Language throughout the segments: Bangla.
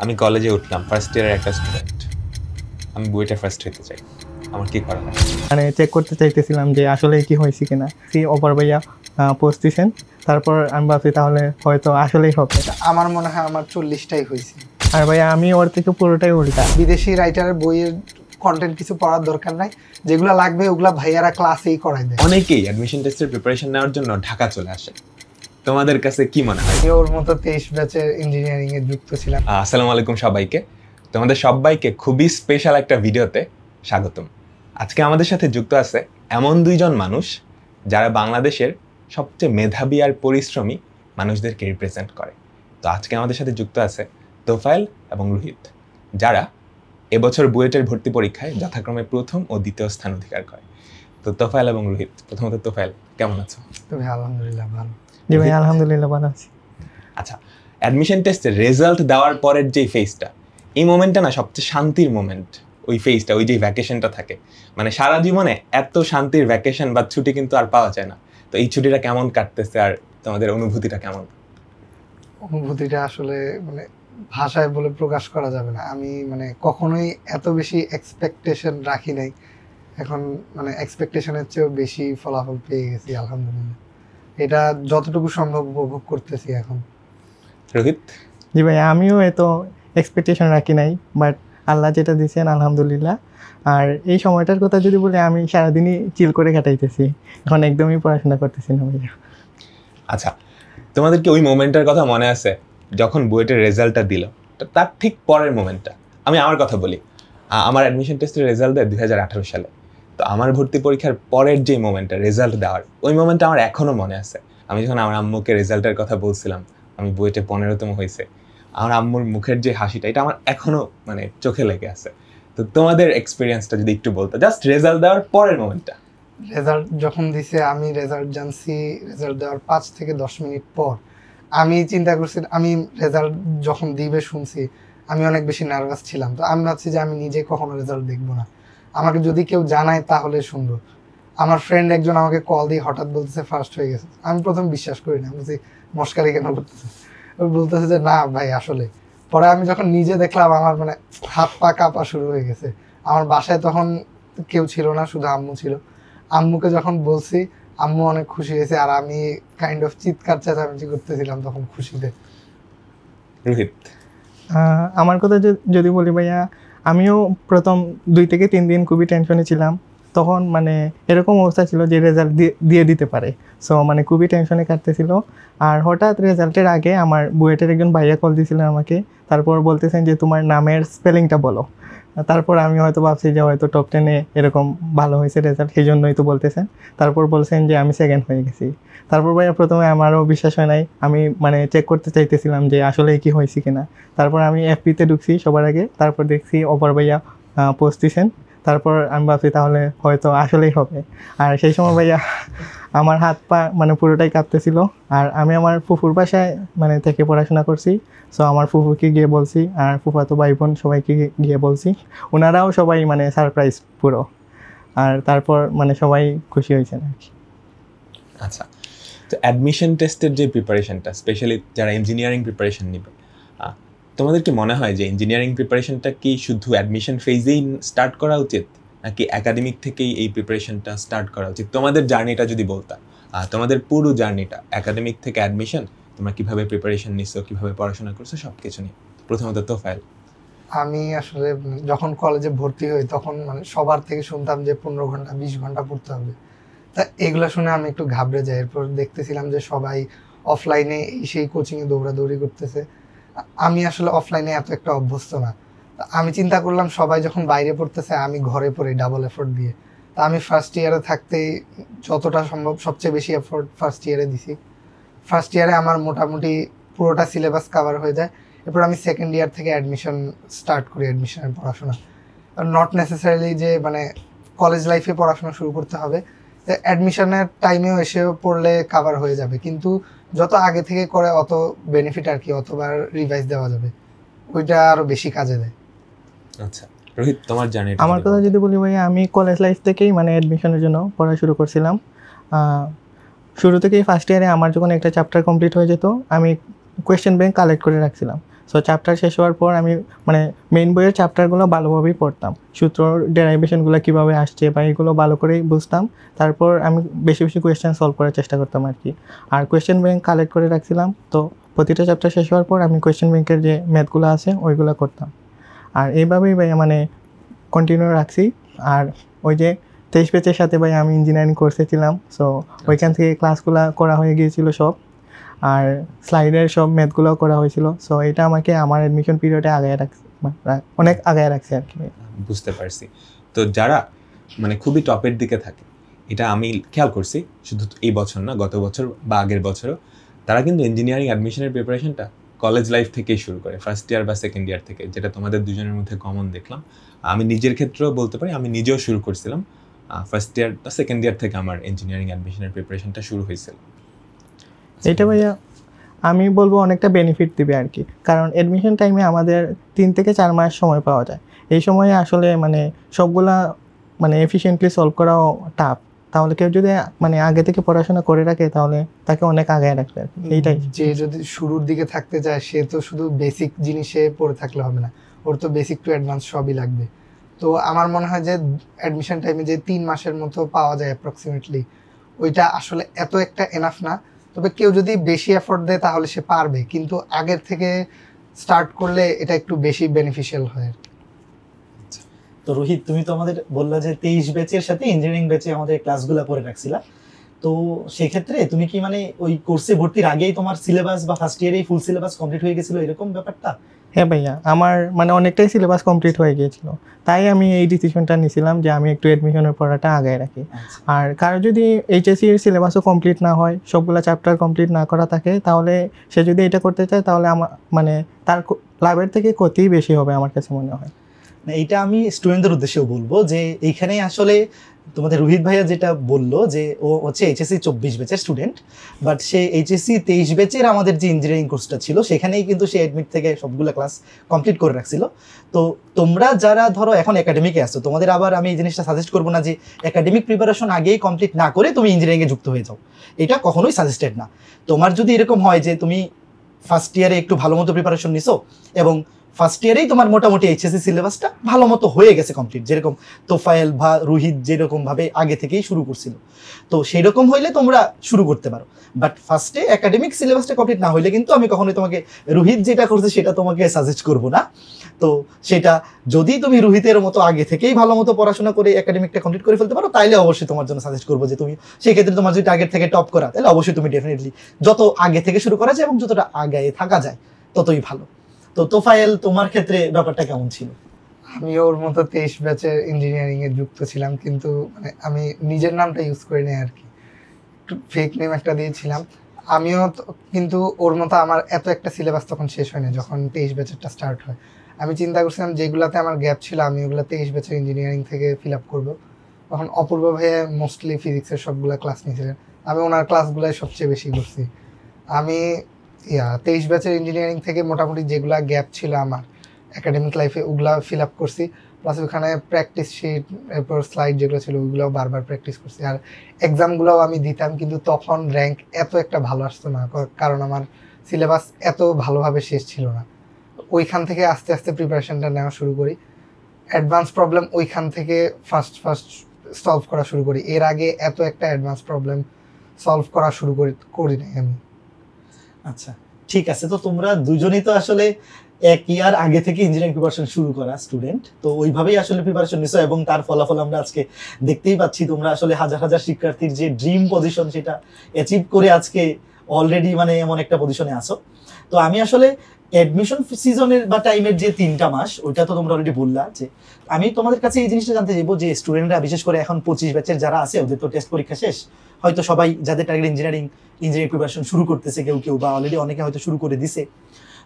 আমি কলেজে উঠলাম, ফার্স্ট ইয়ারের একটা স্টুডেন্ট, আমি বুয়েটে ফার্স্ট হতে চাই, আমার কি করা হয়? মানে চেক করতে চাইতেছিলাম যে আসলে কি হয়েছে কিনা। অপর ভাইয়া পোস্ট দিছেন, তারপর আমি ভাবছি তাহলে হয়তো আসলেই হবে। আমার মনে হয় আমার 40টাই হয়েছে। আর ভাইয়া আমি ওর থেকে পুরোটাই উল্টা। বিদেশি রাইটারের বইয়ের কন্টেন্ট কিছু পড়ার দরকার নাই, যেগুলো লাগবে ওগুলা ভাইয়ারা ক্লাসেই করাই দেয়। অনেকেই অ্যাডমিশন টেস্টের প্রিপারেশন নেওয়ার জন্য ঢাকা চলে আসে, তোমাদের কাছে কি মনে হয়? ওর মতো 23 ব্যাচের ইঞ্জিনিয়ারিং এ যুক্ত ছিলাম। আসসালামু আলাইকুম সবাইকে, তোমাদের সবাইকে খুবই স্পেশাল একটা ভিডিওতে স্বাগতম। আজকে আমাদের সাথে যুক্ত আছে এমন দুইজন মানুষ যারা বাংলাদেশের সবচেয়ে মেধাবী আর পরিশ্রমী মানুষদেরকে রিপ্রেজেন্ট করে। তো আজকে আমাদের সাথে যুক্ত আছে তোফায়েল এবং রোহিত, যারা এবছর বুয়েটের ভর্তি পরীক্ষায় যথাক্রমে প্রথম ও দ্বিতীয় স্থান অধিকার করে। তো তোফায়েল এবং রোহিত, প্রথমত তোফায়েল, কেমন আছো? তবে আলহামদুলিল্লাহ ভালো। জি ভাই, আলহামদুলিল্লাহ ভালো আছি। আচ্ছা, অ্যাডমিশন টেস্টের রেজাল্ট দেওয়ার পরের যে ফেজটা, এই মোমেন্টটা না সবচেয়ে শান্তির মোমেন্ট। ওই ফেজটা, ওই যে ভ্যাকেশনটা থাকে, মানে সারা জীবনে এত শান্তির ভ্যাকেশন বা ছুটি কিন্তু আর পাওয়া যায় না। তো এই ছুটিটা কেমন কাটতেছে আর তোমাদের অনুভূতিটা কেমন? অনুভূতিটা আসলে মানে ভাষায় বলে প্রকাশ করা যাবে না। আমি মানে কখনোই এত বেশি এক্সপেকটেশন রাখি নাই, এখন মানে এক্সপেকটেশনের চেয়েও বেশি ফলাফল পেয়ে গেছি আলহামদুলিল্লাহ। এটা যতটুকু সম্ভব উপভোগ করতেছি এখন। রোহিত? জি ভাই, আমিও এত এক্সপেকটেশন রাখি নাই, বাট আল্লাহ যেটা দিয়েছেন আলহামদুলিল্লাহ। আর এই সময়টার কথা যদি বলি, আমি সারাদিনই চিল করে কাটাইতেছি, এখন একদমই পড়াশোনা করতেছি না ভাইয়া। আচ্ছা, তোমাদের কি ওই মোমেন্টের কথা মনে আছে যখন বুয়েটের রেজাল্টটা দিল? তার ঠিক পরের মোমেন্টটা, আমি আমার কথা বলি। আমার অ্যাডমিশন টেস্টের রেজাল্ট দেয় 2018 সালে। তো আমার ভর্তি পরীক্ষার পরের যে মোমেন্টটা, রেজাল্ট দেওয়ার, ওই মোমেন্টটা আমার এখনও মনে আছে। আমি যখন আমার আম্মুকে রেজাল্টের কথা বলছিলাম, আমি বুয়েটে 15তম হয়েছে, আমার আম্মুর মুখের যে হাসিটা, এটা আমার এখনও মানে চোখে লেগে আছে। তো তোমাদের এক্সপিরিয়েন্সটা যদি একটু বলতো, জাস্ট রেজাল্ট দেওয়ার পরের মোমেন্টটা। রেজাল্ট যখন দিছে, আমি রেজাল্ট জানছি রেজাল্ট দেওয়ার 5 থেকে 10 মিনিট পর। আমি চিন্তা করছি, আমি রেজাল্ট যখন দিবে শুনছি, আমি অনেক বেশি নার্ভাস ছিলাম। তো আমি ভাবছি যে আমি নিজে কখনো রেজাল্ট দেখবো না, আমাকে যদি কেউ জানায় তাহলে শুনবো। আমার ফ্রেন্ড একজন আমাকে কল দিয়ে হঠাৎ বলতেছে ফার্স্ট হয়ে গেছে। আমি প্রথম বিশ্বাস করি না, বলছি মস্কারি কেন করতেছে। বলতেছে যে না ভাই আসলে। পরে আমি যখন নিজে দেখলাম, আমার মানে হাত পা কাঁপা শুরু হয়ে গেছে। আমার বাসায় তখন কেউ ছিল না, শুধু আম্মু ছিল। আম্মুকে যখন বলছি, আম্মু অনেক খুশি হয়েছে, আর আমি কাইন্ড অফ চিৎকার চেঁচামেচি করতেছিলাম তখন খুশিতে। রোহিত? আমার কথা যদি বলি ভাইয়া, আমিও প্রথম 2 থেকে 3 দিন খুবই টেনশনে ছিলাম। তখন মানে এরকম অবস্থা ছিল যে রেজাল্ট দিয়ে দিতে পারে, সো মানে খুবই টেনশনে কাটতেছিল। আর হঠাৎ রেজাল্টের আগে আমার বুয়েটের একজন ভাইয়া কল দিয়েছিলেন আমাকে, তারপর বলতেছেন যে তোমার নামের স্পেলিংটা বলো। তারপর আমি হয়তো ভাবছি যে হয়তো টপ 10-এ এরকম ভালো হয়েছে রেজাল্ট, সেই জন্যই তো বলতেছেন। তারপর বলছেন যে আমি সেকেন্ড হয়ে গেছি। তারপর ভাইয়া প্রথমে আমারও বিশ্বাস হয় নাই, আমি মানে চেক করতে চাইতেছিলাম যে আসলে কি হয়েছে কিনা। তারপর আমি এফপিতে ঢুকছি সবার আগে, তারপর দেখছি অপর ভাইয়া পোস্ট দিছেন, তারপর আমি ভাবছি তাহলে হয়তো আসলেই হবে। আর সেই সময় ভাইয়া আমার হাত পা মানে পুরোটাই কাঁপতেছিল। আর আমি আমার ফুফুর বাসায় মানে থেকে পড়াশোনা করছি, সো আমার ফুফুকে গিয়ে বলছি, আর ফুফাতো ভাই বোন সবাইকে গিয়ে বলছি, ওনারাও সবাই মানে সারপ্রাইজ পুরো। আর তারপর মানে সবাই খুশি হয়েছেন আর কি। আচ্ছা, তো অ্যাডমিশন টেস্টের যে প্রিপারেশনটা, স্পেশালি যারা ইঞ্জিনিয়ারিং প্রিপারেশন নেবে, তোমাদের কি মনে হয় যে ইঞ্জিনিয়ারিং প্রিপারেশনটা কি শুধু অ্যাডমিশন ফেজেই স্টার্ট করা উচিত, নাকি একাডেমিক থেকেই এই প্রিপারেশনটা স্টার্ট করা উচিত? তোমাদের জার্নিটা যদি বলতা, তোমাদের পুরো জার্নিটা একাডেমিক থেকে অ্যাডমিশন, তোমরা কীভাবে প্রিপারেশন নিচ্ছো, কীভাবে পড়াশোনা করছো, সব কিছু নিয়ে। প্রথমত তোফায়েল। আমি আসলে যখন কলেজে ভর্তি হই, তখন মানে সবার থেকে শুনতাম যে 15 ঘন্টা 20 ঘন্টা পড়তে হবে। তা এগুলো শুনে আমি একটু ঘাবড়ে যাই। এরপর দেখতেছিলাম যে সবাই অফলাইনে সেই কোচিংয়ে দৌড়াদৌড়ি করতেছে। আমি আসলে অফলাইনে এত একটা অভ্যস্ত না। আমি চিন্তা করলাম সবাই যখন বাইরে পড়তেছে, আমি ঘরে পড়ি ডাবল এফোর্ট দিয়ে। তা আমি ফার্স্ট ইয়ারে থাকতেই যতটা সম্ভব সবচেয়ে বেশি এফোর্ট ফার্স্ট ইয়ারে দিছি। ফার্স্ট ইয়ারে আমার মোটামুটি পুরোটা সিলেবাস কভার হয়ে যায়। এরপর আমি সেকেন্ড ইয়ার থেকে অ্যাডমিশন স্টার্ট করি, অ্যাডমিশনের পড়াশোনা। নট নেসেসারিলি যে মানে কলেজ লাইফে পড়াশোনা শুরু করতে হবে, অ্যাডমিশনের টাইমেও এসেও পড়লে কভার হয়ে যাবে, কিন্তু যত আগে থেকে করে অত বেনিফিট আর কি, অতবার রিভাইজ দেওয়া যাবে, ওইটা আরো বেশি কাজে দেয়। আচ্ছা রোহিত, তোমার জার্নি? আমার কথা যদি বলি ভাইয়া, আমি কলেজ লাইফ থেকেই মানে অ্যাডমিশনের জন্য পড়া শুরু করছিলাম। শুরু থেকেই ফার্স্ট ইয়ারে আমার যখন একটা চ্যাপ্টার কমপ্লিট হয়ে যেত, আমি কোয়েশ্চেন ব্যাংক কালেক্ট করে রাখছিলাম। সো চ্যাপ্টার শেষ হওয়ার পর আমি মানে মেইন বইয়ের চ্যাপ্টারগুলো ভালোভাবেই পড়তাম, সূত্র ডেরাইভেশনগুলো কীভাবে আসছে বা এগুলো ভালো করেই বুঝতাম। তারপর আমি বেশি বেশি কোয়েশ্চেন সলভ করার চেষ্টা করতাম আর কি। আর কোয়েশ্চেন ব্যাংক কালেক্ট করে রাখছিলাম, তো প্রতিটা চ্যাপ্টার শেষ হওয়ার পর আমি কোয়েশ্চেন ব্যাংকের যে ম্যাথগুলো আছে ওইগুলো করতাম। আর এইভাবেই ভাই মানে কন্টিনিউ রাখছি। আর ওই যে 23 ব্যাচের সাথে ভাই আমি ইঞ্জিনিয়ারিং কোর্সে ছিলাম, সো ওইখান থেকে ক্লাসগুলো করা হয়ে গিয়েছিল সব, আর স্লাইডের সব ম্যাথগুলো করা হয়েছিল। সো এটা আমাকে আমার অ্যাডমিশন পিরিয়ডে আগায় রাখছে, অনেক আগায় রাখছে আর কি। বুঝতে পারছি। তো যারা মানে খুবই টপের দিকে থাকে, এটা আমি খেয়াল করছি শুধু এই বছর না, গত বছর বা আগের বছরও, তারা কিন্তু ইঞ্জিনিয়ারিং অ্যাডমিশনের প্রিপারেশনটা কলেজ লাইফ থেকেই শুরু করে, ফার্স্ট ইয়ার বা সেকেন্ড ইয়ার থেকে, যেটা তোমাদের দুজনের মধ্যে কমন দেখলাম। আমি নিজের ক্ষেত্রেও বলতে পারি, আমি নিজেও শুরু করছিলাম ফার্স্ট ইয়ার বা সেকেন্ড ইয়ার থেকে আমার ইঞ্জিনিয়ারিং অ্যাডমিশনের প্রিপারেশনটা শুরু হয়েছিল। এটা ভাইয়া আমি বলবো অনেকটা বেনিফিট দিবে আর কি, কারণ অ্যাডমিশন টাইমে আমাদের 3 থেকে 4 মাস সময় পাওয়া যায়। এই সময়ে আসলে মানে সবগুলা মানে এফিশিয়েন্টলি সলভ করাও টাফ। তাহলে কেউ যদি মানে আগে থেকে পড়াশোনা করে রাখে তাহলে তাকে অনেক আগে রাখবে আর কি। এইটাই, যে যদি শুরুর দিকে থাকতে চায় সে তো শুধু বেসিক জিনিসে পড়ে থাকলে হবে না, ওর তো বেসিক টু অ্যাডভান্স সবই লাগবে। তো আমার মনে হয় যে অ্যাডমিশন টাইমে যে 3 মাসের মতো পাওয়া যায় অ্যাপ্রক্সিমেটলি, ওইটা আসলে এত একটা এনাফ না। তবে কেউ যদি বেশি এফোর্ট দেয় তাহলে সে পারবে, কিন্তু আগের থেকে স্টার্ট করলে এটা একটু বেশি বেনিফিশিয়াল হয়। তো রোহিত, তুমি তো আমাদের বললা যে 23 ব্যাচের সাথে ইঞ্জিনিয়ারিং ব্যাচে আমাদের ক্লাসগুলো করে রাখছিলা, তো সেক্ষেত্রে তুমি কি মানে ওই কোর্সে ভর্তির আগেই তোমার সিলেবাস বা ফার্স্ট ইয়ারেই ফুল সিলেবাস কমপ্লিট হয়ে গেছিল এরকম ব্যাপারটা? হ্যাঁ ভাইয়া, আমার মানে অনেকটাই সিলেবাস কমপ্লিট হয়ে গিয়েছিল, তাই আমি এই ডিসিশনটা নিয়েছিলাম যে আমি একটু অ্যাডমিশনের পড়াটা আগায় রাখি। আর কারো যদি এইচএসসি এর সিলেবাসও কমপ্লিট না হয়, সবগুলো চ্যাপ্টার কমপ্লিট না করা থাকে, তাহলে সে যদি এটা করতে চায় তাহলে আমার মানে তার লাভের থেকে ক্ষতিই বেশি হবে আমার কাছে মনে হয়। না, এটা আমি স্টুডেন্টদের উদ্দেশ্যেও বলবো যে এইখানে আসলে তোমাদের রোহিত ভাইয়া যেটা বললো যে ও হচ্ছে এইচএসসি 24 ব্যাচের স্টুডেন্ট, বাট সে এইচএসসি 23 ব্যাচের আমাদের যে ইঞ্জিনিয়ারিং কোর্সটা ছিল সেখানেই কিন্তু সে অ্যাডমিট থেকে সবগুলো ক্লাস কমপ্লিট করে রাখছিল। তো তোমরা যারা ধরো এখন একাডেমিকে আসছো, তোমাদের আবার আমি এই জিনিসটা সাজেস্ট করবো না যে একাডেমিক প্রিপারেশন আগেই কমপ্লিট না করে তুমি ইঞ্জিনিয়ারিংয়ে যুক্ত হয়ে যাও, এটা কখনোই সাজেস্টেড না। তোমার যদি এরকম হয় যে তুমি ফার্স্ট ইয়ারে একটু ভালো মতো প্রিপারেশন নিছো এবং ফার্স্ট ইয়ারেই তোমার মোটামুটি এইচএসসি সিলেবাসটা ভালো মতো হয়ে গেছে কমপ্লিট, যেরকম তোফায়েল বা রোহিত যেরকম ভাবে আগে থেকেই শুরু করছিল, তো সেই রকম হইলে তোমরা শুরু করতে পারো। বাট ফার্স্টে একাডেমিক সিলেবাসটা কমপ্লিট না হইলে কিন্তু আমি কখনোই তোমাকে রোহিত যেটা করছে সেটা তোমাকে সাজেস্ট করব না। তো সেটা যদি তুমি রোহিতের মতো আগে থেকেই ভালো মতো পড়াশোনা করে একাডেমিকটা কমপ্লিট করে ফেলতে পারো, তাইলে অবশ্যই তোমার জন্য সাজেস্ট করবো যে তুমি সেই ক্ষেত্রে তোমার যদি টার্গেট থেকে টপ করা, তাহলে অবশ্যই তুমি ডেফিনেটলি যত আগে থেকে শুরু করা যায় এবং যতটা আগে থাকা যায় ততই ভালো। তো তোফায়েল, তোমার ক্ষেত্রে ব্যাপারটা কেমন ছিল? আমি ওর মতো 23 ব্যাচের ইঞ্জিনিয়ারিং এ যুক্ত ছিলাম, কিন্তু মানে আমি নিজের নামটা ইউজ করি না আর কি, একটু ফেক নেম একটা দিয়েছিলাম আমিও। কিন্তু ওর মতো আমার এত একটা সিলেবাস তখন শেষ হয়নি যখন 23 ব্যাচেরটা স্টার্ট হয়। আমি চিন্তা করছিলাম যেগুলাতে আমার গ্যাপ ছিল আমি ওগুলো 23 ব্যাচের ইঞ্জিনিয়ারিং থেকে ফিল আপ করবো। তখন অপূর্ব ভাইয়া মোস্টলি ফিজিক্সের সবগুলো ক্লাস নিয়েছিলেন, আমি ওনার ক্লাসগুলাই সবচেয়ে বেশি করছি। আমি 23 ব্যাচের ইঞ্জিনিয়ারিং থেকে মোটামুটি যেগুলা গ্যাপ ছিল আমার একাডেমিক লাইফে ওগুলা ফিল আপ করছি, প্লাস ওখানে প্র্যাকটিস শিট, এরপর স্লাইড যেগুলো ছিল ওইগুলোও বারবার প্র্যাকটিস করছি। আর এক্সামগুলোও আমি দিতাম, কিন্তু তখন র্যাঙ্ক এত একটা ভালো আসতো না, কারণ আমার সিলেবাস এত ভালোভাবে শেষ ছিল না। ওইখান থেকে আস্তে আস্তে প্রিপারেশনটা নেওয়া শুরু করি, অ্যাডভান্স প্রবলেম ওইখান থেকে ফার্স্ট সলভ করা শুরু করি। এর আগে এত একটা অ্যাডভান্স প্রবলেম সলভ করা শুরু করি নাই আমি। আচ্ছা, ঠিক আছে। তো তোমরা দুজনেই তো আসলে এক ইয়ার আগে থেকে ইঞ্জিনিয়ারিং প্রিপারেশন শুরু করা স্টুডেন্ট, তো ওইভাবেই আসলে প্রিপারেশন নিছো এবং তার ফলাফল আমরা আজকে দেখতেই পাচ্ছি। তোমরা আসলে হাজার হাজার শিক্ষার্থীর যে ড্রিম পজিশন সেটা অ্যাচিভ করে আজকে অলরেডি মানে এমন একটা পজিশনে আছো। তো আমি আসলে অ্যাডমিশন সিজনের বা টাইমের যে 3টা মাস ওইটা তো তোমরা অলরেডি বললা, যে আমি তোমাদের কাছে এই জিনিসটা জানতে চাইবো যে স্টুডেন্টরা বিশেষ করে এখন 25 ব্যাচের যারা আছে ওদের তো টেস্ট পরীক্ষা শেষ, হয়তো সবাই যাদের টার্গেট ইঞ্জিনিয়ারিং প্রিপারেশন শুরু করতেছে, কেউ বা অলরেডি অনেকে হয়তো শুরু করে দিছে।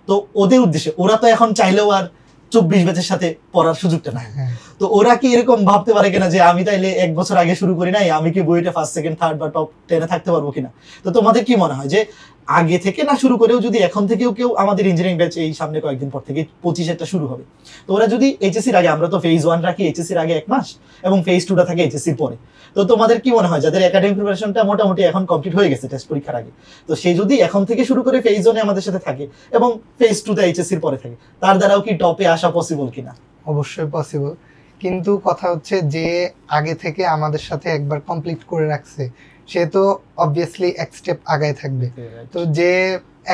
তো ওদের উদ্দেশ্যে, ওরা তো এখন চাইলেও আর 24 ব্যাচের সাথে পড়ার সুযোগটা নাই, তো ওরা কি এরকম ভাবতে পারে কিনা যে আমি তাইলে 1 বছর আগে শুরু করি নাই, আমি কি বইটা ফার্স্ট সেকেন্ড থার্ড বা টপ 10-এ থাকতে পারবো কিনা? তো তোমাদের কি মনে হয় যে আগে থেকে না শুরু করেও যদি এখন থেকেও কেউ আমাদের ইঞ্জিনিয়ারিং ব্যাচ এই সামনে কয়েকদিন পর থেকে 25 শুরু হবে, তো ওরা যদি এইচএসসির আগে, আমরা তো ফেজ 1 রাখি এইচএসসির আগে 1 মাস এবং ফেজ 2টা থাকে এইচএসসির পরে, তো তোমাদের কি মনে হয় যাদের একাডেমিক প্রিপারেশনটা মোটামুটি এখন কমপ্লিট হয়ে গেছে টেস্ট পরীক্ষার আগে, তো সে যদি এখন থেকে শুরু করে ফেজ 1 আমাদের সাথে থাকে এবং ফেজ 2তে এইচএসসির পরে থাকে, তার দ্বারাও কি টপে আসা পসিবল কিনা? অবশ্যই পসিবল, কিন্তু কথা হচ্ছে যে আগে থেকে আমাদের সাথে একবার কমপ্লিট করে রাখছে সে তো অবভিয়াসলি এক স্টেপ আগায় থাকবে। তো যে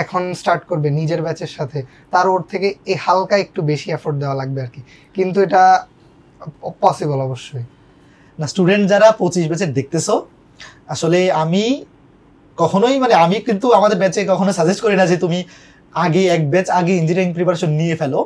এখন স্টার্ট করবে নিজের ব্যাচের সাথে, তার ওর থেকে এই হালকা একটু বেশি এফোর্ট দেওয়া লাগবে আর কি, কিন্তু এটা পসিবল অবশ্যই। না, স্টুডেন্ট যারা 25 ব্যাচের দেখতেছো, আসলে আমি কখনোই মানে আমি কিন্তু আমাদের ব্যাচে কখনো সাজেস্ট করি না যে তুমি আগে এক ব্যাচ আগে ইঞ্জিনিয়ারিং প্রিপারেশন নিয়ে ফেলো,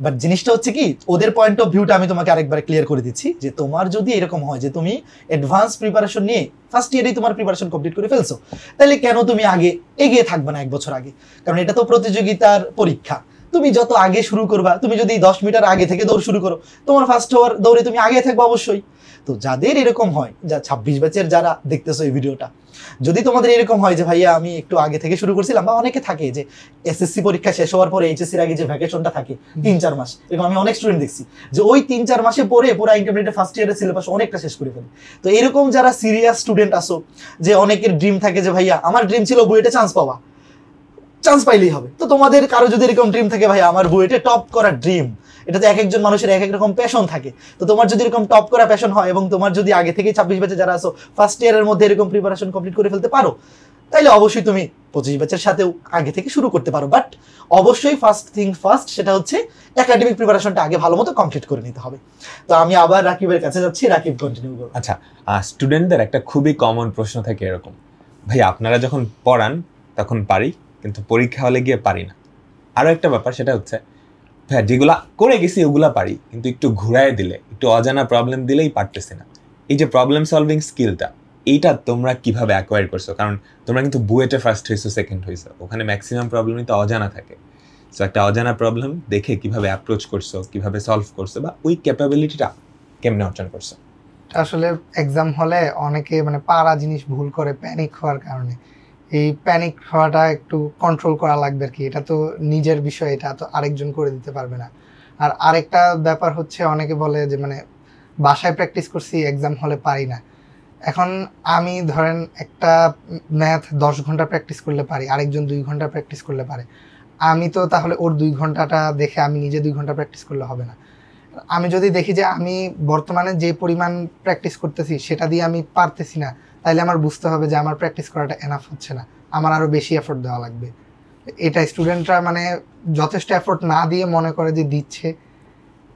বাট জিনিসটা হচ্ছে কি ওদের পয়েন্ট অফ ভিউটা আমি তোমাকে আরেকবার ক্লিয়ার করে দিচ্ছি যে তোমার যদি এরকম হয় যে তুমি অ্যাডভান্স প্রিপারেশন নিয়ে ফার্স্ট ইয়ারেই তোমার প্রিপারেশন কমপ্লিট করে ফেলছো, তাহলে কেন তুমি আগে এগিয়ে থাকবে না 1 বছর আগে? কারণ এটা তো প্রতিযোগিতার পরীক্ষা, তুমি যত আগে শুরু করবা, তুমি যদি 10 মিটার আগে থেকে দৌড় শুরু করো, তোমার ফার্স্ট ওভার দৌড়ে তুমি আগে থাকবে অবশ্যই। তো যাদের এরকম হয়, যা 26 ব্যাচের যারা দেখতেছো এই ভিডিওটা, যদি তোমাদের এরকম হয় যে ভাইয়া আমি একটু আগে থেকে শুরু করছিলাম, বা অনেকে থাকে যে এসএসসি পরীক্ষা শেষ হওয়ার পরে এইচএসসির আগে যে ভ্যাকেশনটা থাকে 3-4 মাস, এরকম আমি অনেক স্টুডেন্ট দেখছি যে ওই 3-4 মাসে পরে পুরো ইন্টারমিডিয়েট ফার্স্ট ইয়ারের সিলেবাস অনেকটা শেষ করে ফেলে। তো এরকম যারা সিরিয়াস স্টুডেন্ট আসো, যে অনেকের ড্রিম থাকে যে ভাইয়া আমার ড্রিম ছিল বুয়েটে চান্স পাওয়া, চান্স পাইলেই হবে, তো তোমাদের কারো যদি এরকম ড্রিম থাকে ভাই আমার বুয়েটে টপ করার ড্রিম, এটা তো এক একজন মানুষের এক এক রকম প্যাশন থাকে, তো তোমার যদি এরকম টপ করা প্যাশন হয় এবং তোমার যদি আগে থেকে 26 ব্যাচে যারা আসো ফার্স্ট ইয়ারের মধ্যে এরকম প্রিপারেশন কমপ্লিট করে ফেলতে পারো, তাইলে অবশ্যই তুমি 25 ব্যাচের সাথেও আগে থেকে শুরু করতে পারো। বাট অবশ্যই ফার্স্ট থিং ফার্স্ট, সেটা হচ্ছে একাডেমিক প্রিপারেশনটা আগে ভালো মতো কমপ্লিট করে নিতে হবে। তো আমি আবার রাকিবের কাছে যাচ্ছি, রাকিব কন্টিনিউ করো। আচ্ছা, স্টুডেন্টদের একটা খুবই কমন প্রশ্ন থাকে এরকম, ভাই আপনারা যখন পড়ান তখন পারি, কিন্তু পরীক্ষা হলে গিয়ে পারি না। আরও একটা ব্যাপার, সেটা হচ্ছে ভাই যেগুলা করে গেছি ওগুলা পারি, কিন্তু একটু ঘুরায় দিলে, একটু অজানা প্রবলেম দিলেই পারতেছি না। এই যে প্রবলেম সলভিং স্কিলটা, এইটা তোমরা কিভাবে অ্যাকোয়ার করছো? কারণ তোমরা কিন্তু বুয়েটে ফার্স্ট হয়েছো, সেকেন্ড হয়েছো, ওখানে ম্যাক্সিমাম প্রবলেমই তো অজানা থাকে। সো একটা অজানা প্রবলেম দেখে কিভাবে অ্যাপ্রোচ করছো, কিভাবে সলভ করছো, বা ওই ক্যাপাবিলিটিটা কেমনে অর্জন করছো? আসলে এক্সাম হলে অনেকে মানে পারা জিনিস ভুল করে প্যানিক হওয়ার কারণে, এই প্যানিক হওয়াটা একটু কন্ট্রোল করা লাগবে আর কি। এটা তো নিজের বিষয়, এটা তো আরেকজন করে দিতে পারবে না। আর আরেকটা ব্যাপার হচ্ছে অনেকে বলে যে মানে বাসায় প্র্যাকটিস করছি এক্সাম হলে পারি না। এখন আমি ধরেন একটা ম্যাথ 10 ঘন্টা প্র্যাকটিস করলে পারি, আরেকজন 2 ঘন্টা প্র্যাকটিস করলে পারে, আমি তো তাহলে ওর 2 ঘন্টাটা দেখে আমি নিজে 2 ঘন্টা প্র্যাকটিস করলে হবে না। আমি যদি দেখি যে আমি বর্তমানে যে পরিমাণ প্র্যাকটিস করতেছি সেটা দিয়ে আমি পারতেছি না, তাইলে আমার বুঝতে হবে যে আমার প্র্যাকটিস করাটা এনাফ হচ্ছে না, আমার আরও বেশি এফোর্ট দেওয়া লাগবে। এটা স্টুডেন্টরা মানে যথেষ্ট এফোর্ট না দিয়ে মনে করে যে দিচ্ছে,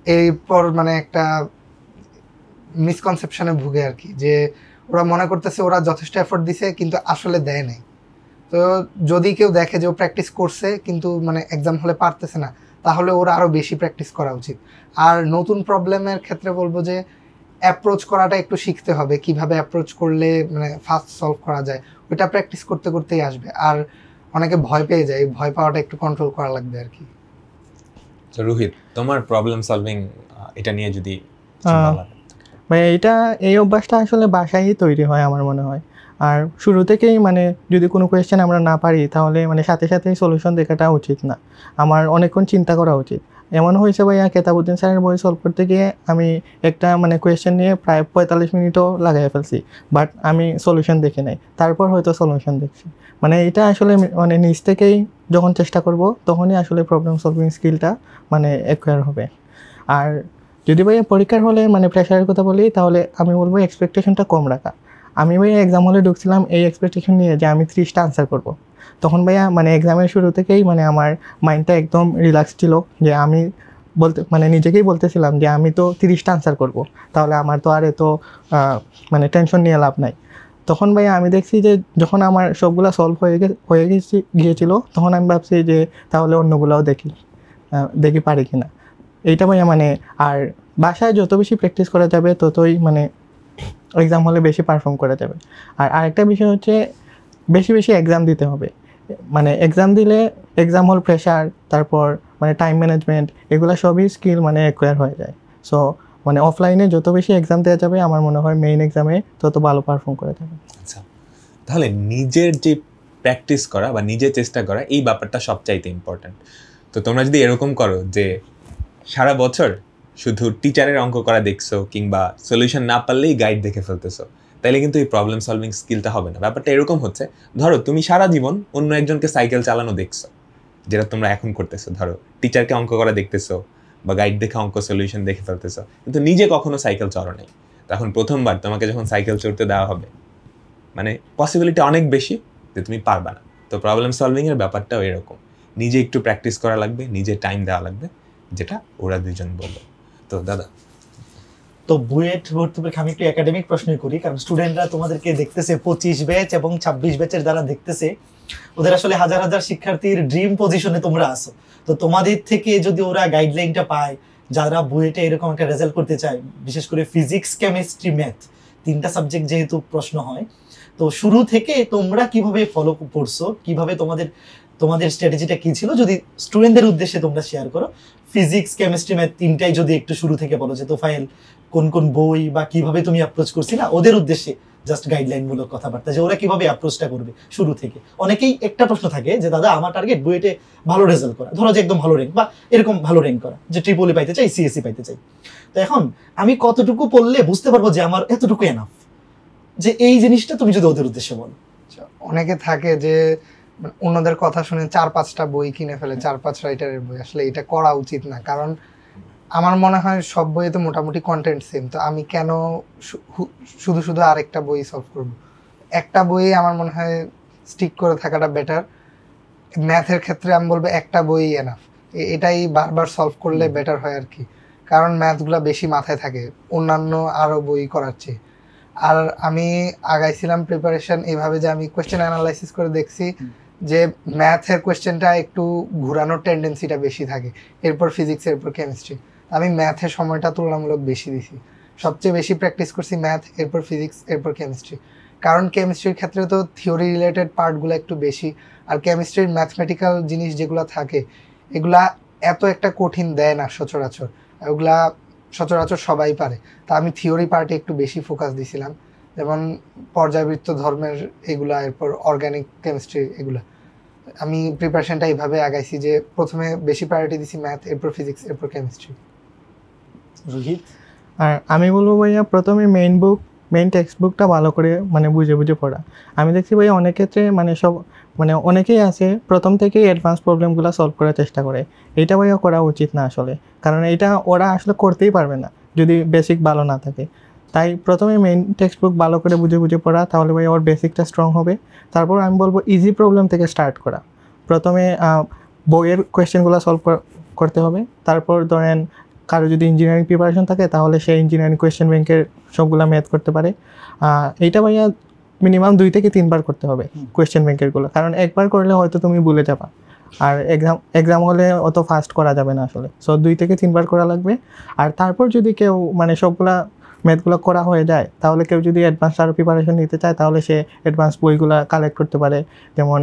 এরপর মানে একটা মিসকনসেপশনে ভুগে আর কি, যে ওরা মনে করতেছে ওরা যথেষ্ট এফোর্ট দিছে কিন্তু আসলে দেয় নাই। তো যদি কেউ দেখে যে ও প্র্যাকটিস করছে কিন্তু মানে এক্সাম হলে পারতেছে না, তাহলে ওরা আরও বেশি প্র্যাকটিস করা উচিত। আর নতুন প্রবলেমের ক্ষেত্রে বলবো যে অ্যাপ্রোচ করাটা একটু শিখতে হবে, কিভাবে অ্যাপ্রোচ করলে মানে ফাস্ট সলভ করা যায়, ওইটা প্র্যাকটিস করতে করতেই আসবে। আর অনেকে ভয় পেয়ে যায়, ভয় পাওয়াটা একটু কন্ট্রোল করা লাগবে আর কি। তো রোহিত, তোমার প্রবলেম সলভিং এটা নিয়ে যদি ভাই এই অভ্যাসটা আসলে বাসায়ই তৈরি হয় আমার মনে হয়। আর শুরু থেকেই মানে যদি কোনো কোয়েশ্চেন আমরা না পারি তাহলে মানে সাথে সাথেই সলিউশন দেখাটা উচিত না, আমার অনেকক্ষণ চিন্তা করা উচিত। এমন হয়েছে ভাইয়া কেতাবুদ্দিন স্যারের বই সলভ করতে গিয়ে আমি একটা মানে কোয়েশ্চেন নিয়ে প্রায় 45 মিনিটও লাগাই ফেলছি, বাট আমি সলিউশন দেখি নাই, তারপর হয়তো সলিউশন দেখছি। মানে এটা আসলে মানে নিজ থেকেই যখন চেষ্টা করব তখনই আসলে প্রবলেম সলভিং স্কিলটা মানে অ্যাকোয়ার হবে। আর যদি ভাইয়া পরীক্ষার হলে মানে প্রেশারের কথা বলি, তাহলে আমি বলবো এক্সপেকটেশনটা কম রাখা। আমি ভাইয়া এক্সাম হলে ঢুকছিলাম এই এক্সপেকটেশন নিয়ে যে আমি 30টা আনসার করব। তখন ভাইয়া মানে এক্সামের শুরু থেকেই মানে আমার মাইন্ডটা একদম রিল্যাক্স ছিল, যে আমি মানে নিজেকেই বলতেছিলাম যে আমি তো 30টা আনসার করব, তাহলে আমার তো আর এত মানে টেনশন নিয়ে লাভ নাই। তখন ভাইয়া আমি দেখছি যে যখন আমার সবগুলো সলভ হয়ে গিয়েছিল, তখন আমি ভাবছি যে তাহলে অন্যগুলোও দেখি পারি কিনা। এইটা ভাইয়া মানে আর বাসায় যত বেশি প্র্যাকটিস করা যাবে ততই মানে এক্সাম হলে বেশি পারফর্ম করা যাবে। আর আরেকটা বিষয় হচ্ছে বেশি বেশি এক্সাম দিতে হবে। মানে এক্সাম দিলে এক্সাম হল প্রেশার, তারপর মানে টাইম ম্যানেজমেন্ট, এগুলো সবই স্কিল মানে অ্যাকোয়ার হয়ে যায়। সো মানে অফলাইনে যত বেশি এক্সাম দেওয়া যাবে আমার মনে হয় মেইন এক্সামে তত ভালো পারফর্ম করা যাবে। আচ্ছা, তাহলে নিজের যে প্র্যাকটিস করা বা নিজে চেষ্টা করা, এই ব্যাপারটা সবচাইতে ইম্পর্ট্যান্ট। তো তোমরা যদি এরকম করো যে সারা বছর শুধু টিচারের অঙ্ক করা দেখছো কিংবা সলিউশন না পারলেই গাইড দেখে ফেলতেছো, তাইলে কিন্তু এই প্রবলেম সলভিং স্কিলটা হবে না। ব্যাপারটা এরকম হচ্ছে, ধরো তুমি সারা জীবন অন্য একজনকে সাইকেল চালানো দেখছো, যেটা তোমরা এখন করতেছো, ধরো টিচারকে অঙ্ক করা দেখতেছো বা গাইড দেখে অঙ্ক সলিউশন দেখে ফেলতেছো, কিন্তু নিজে কখনো সাইকেল চড়ো নাই। তখন প্রথমবার তোমাকে যখন সাইকেল চড়তে দেওয়া হবে, মানে পসিবিলিটি অনেক বেশি যে তুমি পারবা না। তো প্রবলেম সলভিংয়ের ব্যাপারটাও এরকম, নিজে একটু প্র্যাকটিস করা লাগবে, নিজে টাইম দেওয়া লাগবে, যেটা ওরা দুইজন বললো। তো দাদা, তো বুয়েট ভর্তি পরীক্ষা আমি একটু একাডেমিক প্রশ্নই করি, কারণ স্টুডেন্টরা তোমাদেরকে দেখতেছে 25 ব্যাচ এবং 26 ব্যাচের দ্বারা দেখতেছে, ওদের আসলে হাজার হাজার শিক্ষার্থীর ড্রিম পজিশনে তোমরা আসো। তো তোমাদের থেকে যদি ওরা গাইডলাইনটা পায়, যারা বুয়েটে এরকম একটা রেজাল্ট করতে চায়, বিশেষ করে ফিজিক্স, কেমিস্ট্রি, ম্যাথ, 3টা সাবজেক্ট যেহেতু প্রশ্ন হয়, তো শুরু থেকে তোমরা কিভাবে ফলো করছো, কিভাবে তোমাদের স্ট্র্যাটেজিটা কি ছিল, যদি স্টুডেন্টদের উদ্দেশ্যে তোমরা শেয়ার করো। ফিজিক্স, কেমিস্ট্রি, ম্যাথ 3টাই যদি একটু শুরু থেকে বলো, যে তোফায়েল কোন কোন বই বা কিভাবে তুমি অ্যাপ্রোচ করছি না, ওদের উদ্দেশ্যে জাস্ট গাইডলাইন মূলক কথাবার্তা, যে ওরা কিভাবে অ্যাপ্রোচটা করবে শুরু থেকে। অনেকেই একটা প্রশ্ন থাকে যে দাদা আমার টার্গেট বুয়েটে ভালো রেজাল্ট করা, ধরো যে একদম ভালো র্যাঙ্ক বা এরকম ভালো র্যাঙ্ক করা, যে ট্রিপল পাইতে চাই, সিএসসি পাইতে চাই। তো এখন আমি কতটুকু পড়লে বুঝতে পারবো যে আমার এতটুকু এনাফ, যে এই জিনিসটা তুমি যদি ওদের উদ্দেশ্যে বলো। অনেকে থাকে যে অন্যদের কথা শুনে 4-5টা বই কিনে ফেলে, 4-5 রাইটারের বই। আসলে এটা করা উচিত না, কারণ আমার মনে হয় সব বইতে মোটামুটি কন্টেন্ট সেম, তো আমি কেন শুধু শুধু আরেকটা বই সলভ করব? একটা বই আমার মনে হয় স্টিক করে থাকাটা বেটার। ম্যাথের ক্ষেত্রে আমি বলবো একটা বই এনাফ, এটাই বারবার সলভ করলে বেটার হয় আর কি, কারণ ম্যাথগুলো বেশি মাথায় থাকে অন্যান্য আরও বই করার চেয়ে। আর আমি আগাইছিলাম প্রিপারেশন এভাবে যে আমি কোয়েশ্চেন অ্যানালাইসিস করে দেখছি যে ম্যাথের কোয়েশ্চেনটা একটু ঘুরানোর টেন্ডেন্সিটা বেশি থাকে, এরপর ফিজিক্স, এরপর কেমিস্ট্রি। আমি ম্যাথের সময়টা তুলনামূলক বেশি দিছি, সবচেয়ে বেশি প্র্যাকটিস করছি ম্যাথ, এরপর ফিজিক্স, এরপর কেমিস্ট্রি। কারণ কেমিস্ট্রির ক্ষেত্রে তো থিওরি রিলেটেড পার্টগুলো একটু বেশি, আর কেমিস্ট্রির ম্যাথমেটিক্যাল জিনিস যেগুলো থাকে এগুলা এত একটা কঠিন দেয় না সচরাচর, ওগুলা সচরাচর সবাই পারে। তা আমি থিওরি পার্টে একটু বেশি ফোকাস দিছিলাম, যেমন পর্যায়বৃত্ত ধর্মের এগুলা, এরপর অর্গানিক কেমিস্ট্রি এগুলা। আমি প্রিপারেশনটা এইভাবে আগাইছি যে প্রথমে বেশি প্রায়োরিটি দিছি ম্যাথ, এরপর ফিজিক্স, এরপর কেমিস্ট্রি। রোহিত? আর আমি বলবো ভাইয়া প্রথমে মেইন টেক্সট বুকটা ভালো করে মানে বুঝে বুঝে পড়া। আমি দেখছি ভাইয়া অনেক ক্ষেত্রে অনেকেই আছে প্রথম থেকেই অ্যাডভান্স প্রবলেমগুলো সলভ করার চেষ্টা করে। এইটা ভাইয়া করা উচিত না আসলে, কারণ এটা ওরা আসলে করতেই পারবে না যদি বেসিক ভালো না থাকে। তাই প্রথমে মেইন টেক্সট বুক ভালো করে বুঝে বুঝে পড়া, তাহলে ভাইয়া ওর বেসিকটা স্ট্রং হবে। তারপর আমি বলবো ইজি প্রবলেম থেকে স্টার্ট করা। প্রথমে বইয়ের কোয়েশ্চেনগুলো সলভ করতে হবে, তারপর ধরেন কারো যদি ইঞ্জিনিয়ারিং প্রিপারেশন থাকে তাহলে সে ইঞ্জিনিয়ারিং কোয়েশ্চেন ব্যাংকের সবগুলো ম্যাথ করতে পারে। এইটা ভাইয়া মিনিমাম 2 থেকে 3 বার করতে হবে কোয়েশ্চেন ব্যাংকেরগুলো, কারণ একবার করলে হয়তো তুমি ভুলে যাবা, আর এক্সাম হলে অত ফাস্ট করা যাবে না আসলে। সো 2 থেকে 3 বার করা লাগবে। আর তারপর যদি কেউ সবগুলা ম্যাথগুলো করা হয়ে যায়, তাহলে কেউ যদি অ্যাডভান্স আরও প্রিপারেশন নিতে চায় তাহলে সে অ্যাডভান্স বইগুলো কালেক্ট করতে পারে। যেমন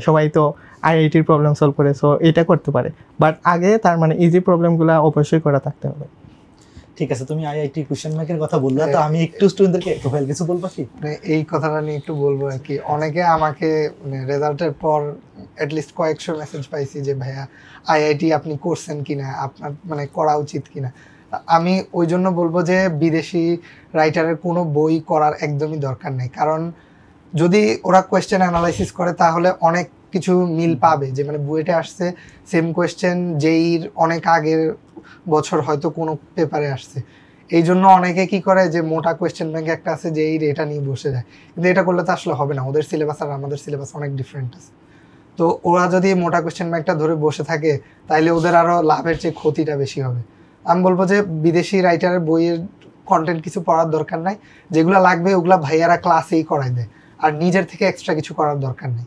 সবাই তো আইআইটির প্রবলেম সলভ করে, সো এটা করতে পারে। বাট আগে তার ইজি প্রবলেমগুলো অবশ্যই করা থাকতে হবে। ঠিক আছে, তুমি আইআইটি কোশ্চেন ব্যাংকের কথা বললে, তো আমি একটু স্টুডেন্টদেরকে প্রোফাইল কিছু বলবো কি? এই কথাটা নিয়ে একটু বলবো আর কি। অনেকে আমাকে রেজাল্টের পর অ্যাটলিস্ট কয়েকশো মেসেজ পাইছি যে ভাইয়া আইআইটি আপনি করছেন কিনা, আপনার করা উচিত কিনা। আমি ওই জন্য বলবো যে বিদেশি রাইটারের কোনো বই করার একদমই দরকার নেই, কারণ যদি ওরা কোয়েশ্চেন অ্যানালাইসিস করে তাহলে অনেক কিছু মিল পাবে, যে বুয়েটে আসছে সেম কোয়েশ্চেন জেইর অনেক আগের বছর হয়তো কোনো পেপারে আসছে। এই জন্য অনেকে কি করে যে মোটা কোয়েশ্চেন ব্যাংক একটা আছে জেইর, এটা নিয়ে বসে যায়, কিন্তু এটা করলে তো আসলে হবে না। ওদের সিলেবাস আর আমাদের সিলেবাস অনেক ডিফারেন্ট আছে। তো ওরা যদি মোটা কোয়েশ্চেন ব্যাংকটা ধরে বসে থাকে তাইলে ওদের আরও লাভের চেয়ে ক্ষতিটা বেশি হবে। আমি বলবো যে বিদেশি রাইটারের বইয়ের কন্টেন্ট কিছু পড়ার দরকার নাই, যেগুলো লাগবে ওগুলা ভাইয়ারা ক্লাসেই করাই দেয়, আর নিজের থেকে এক্সট্রা কিছু করার দরকার নেই।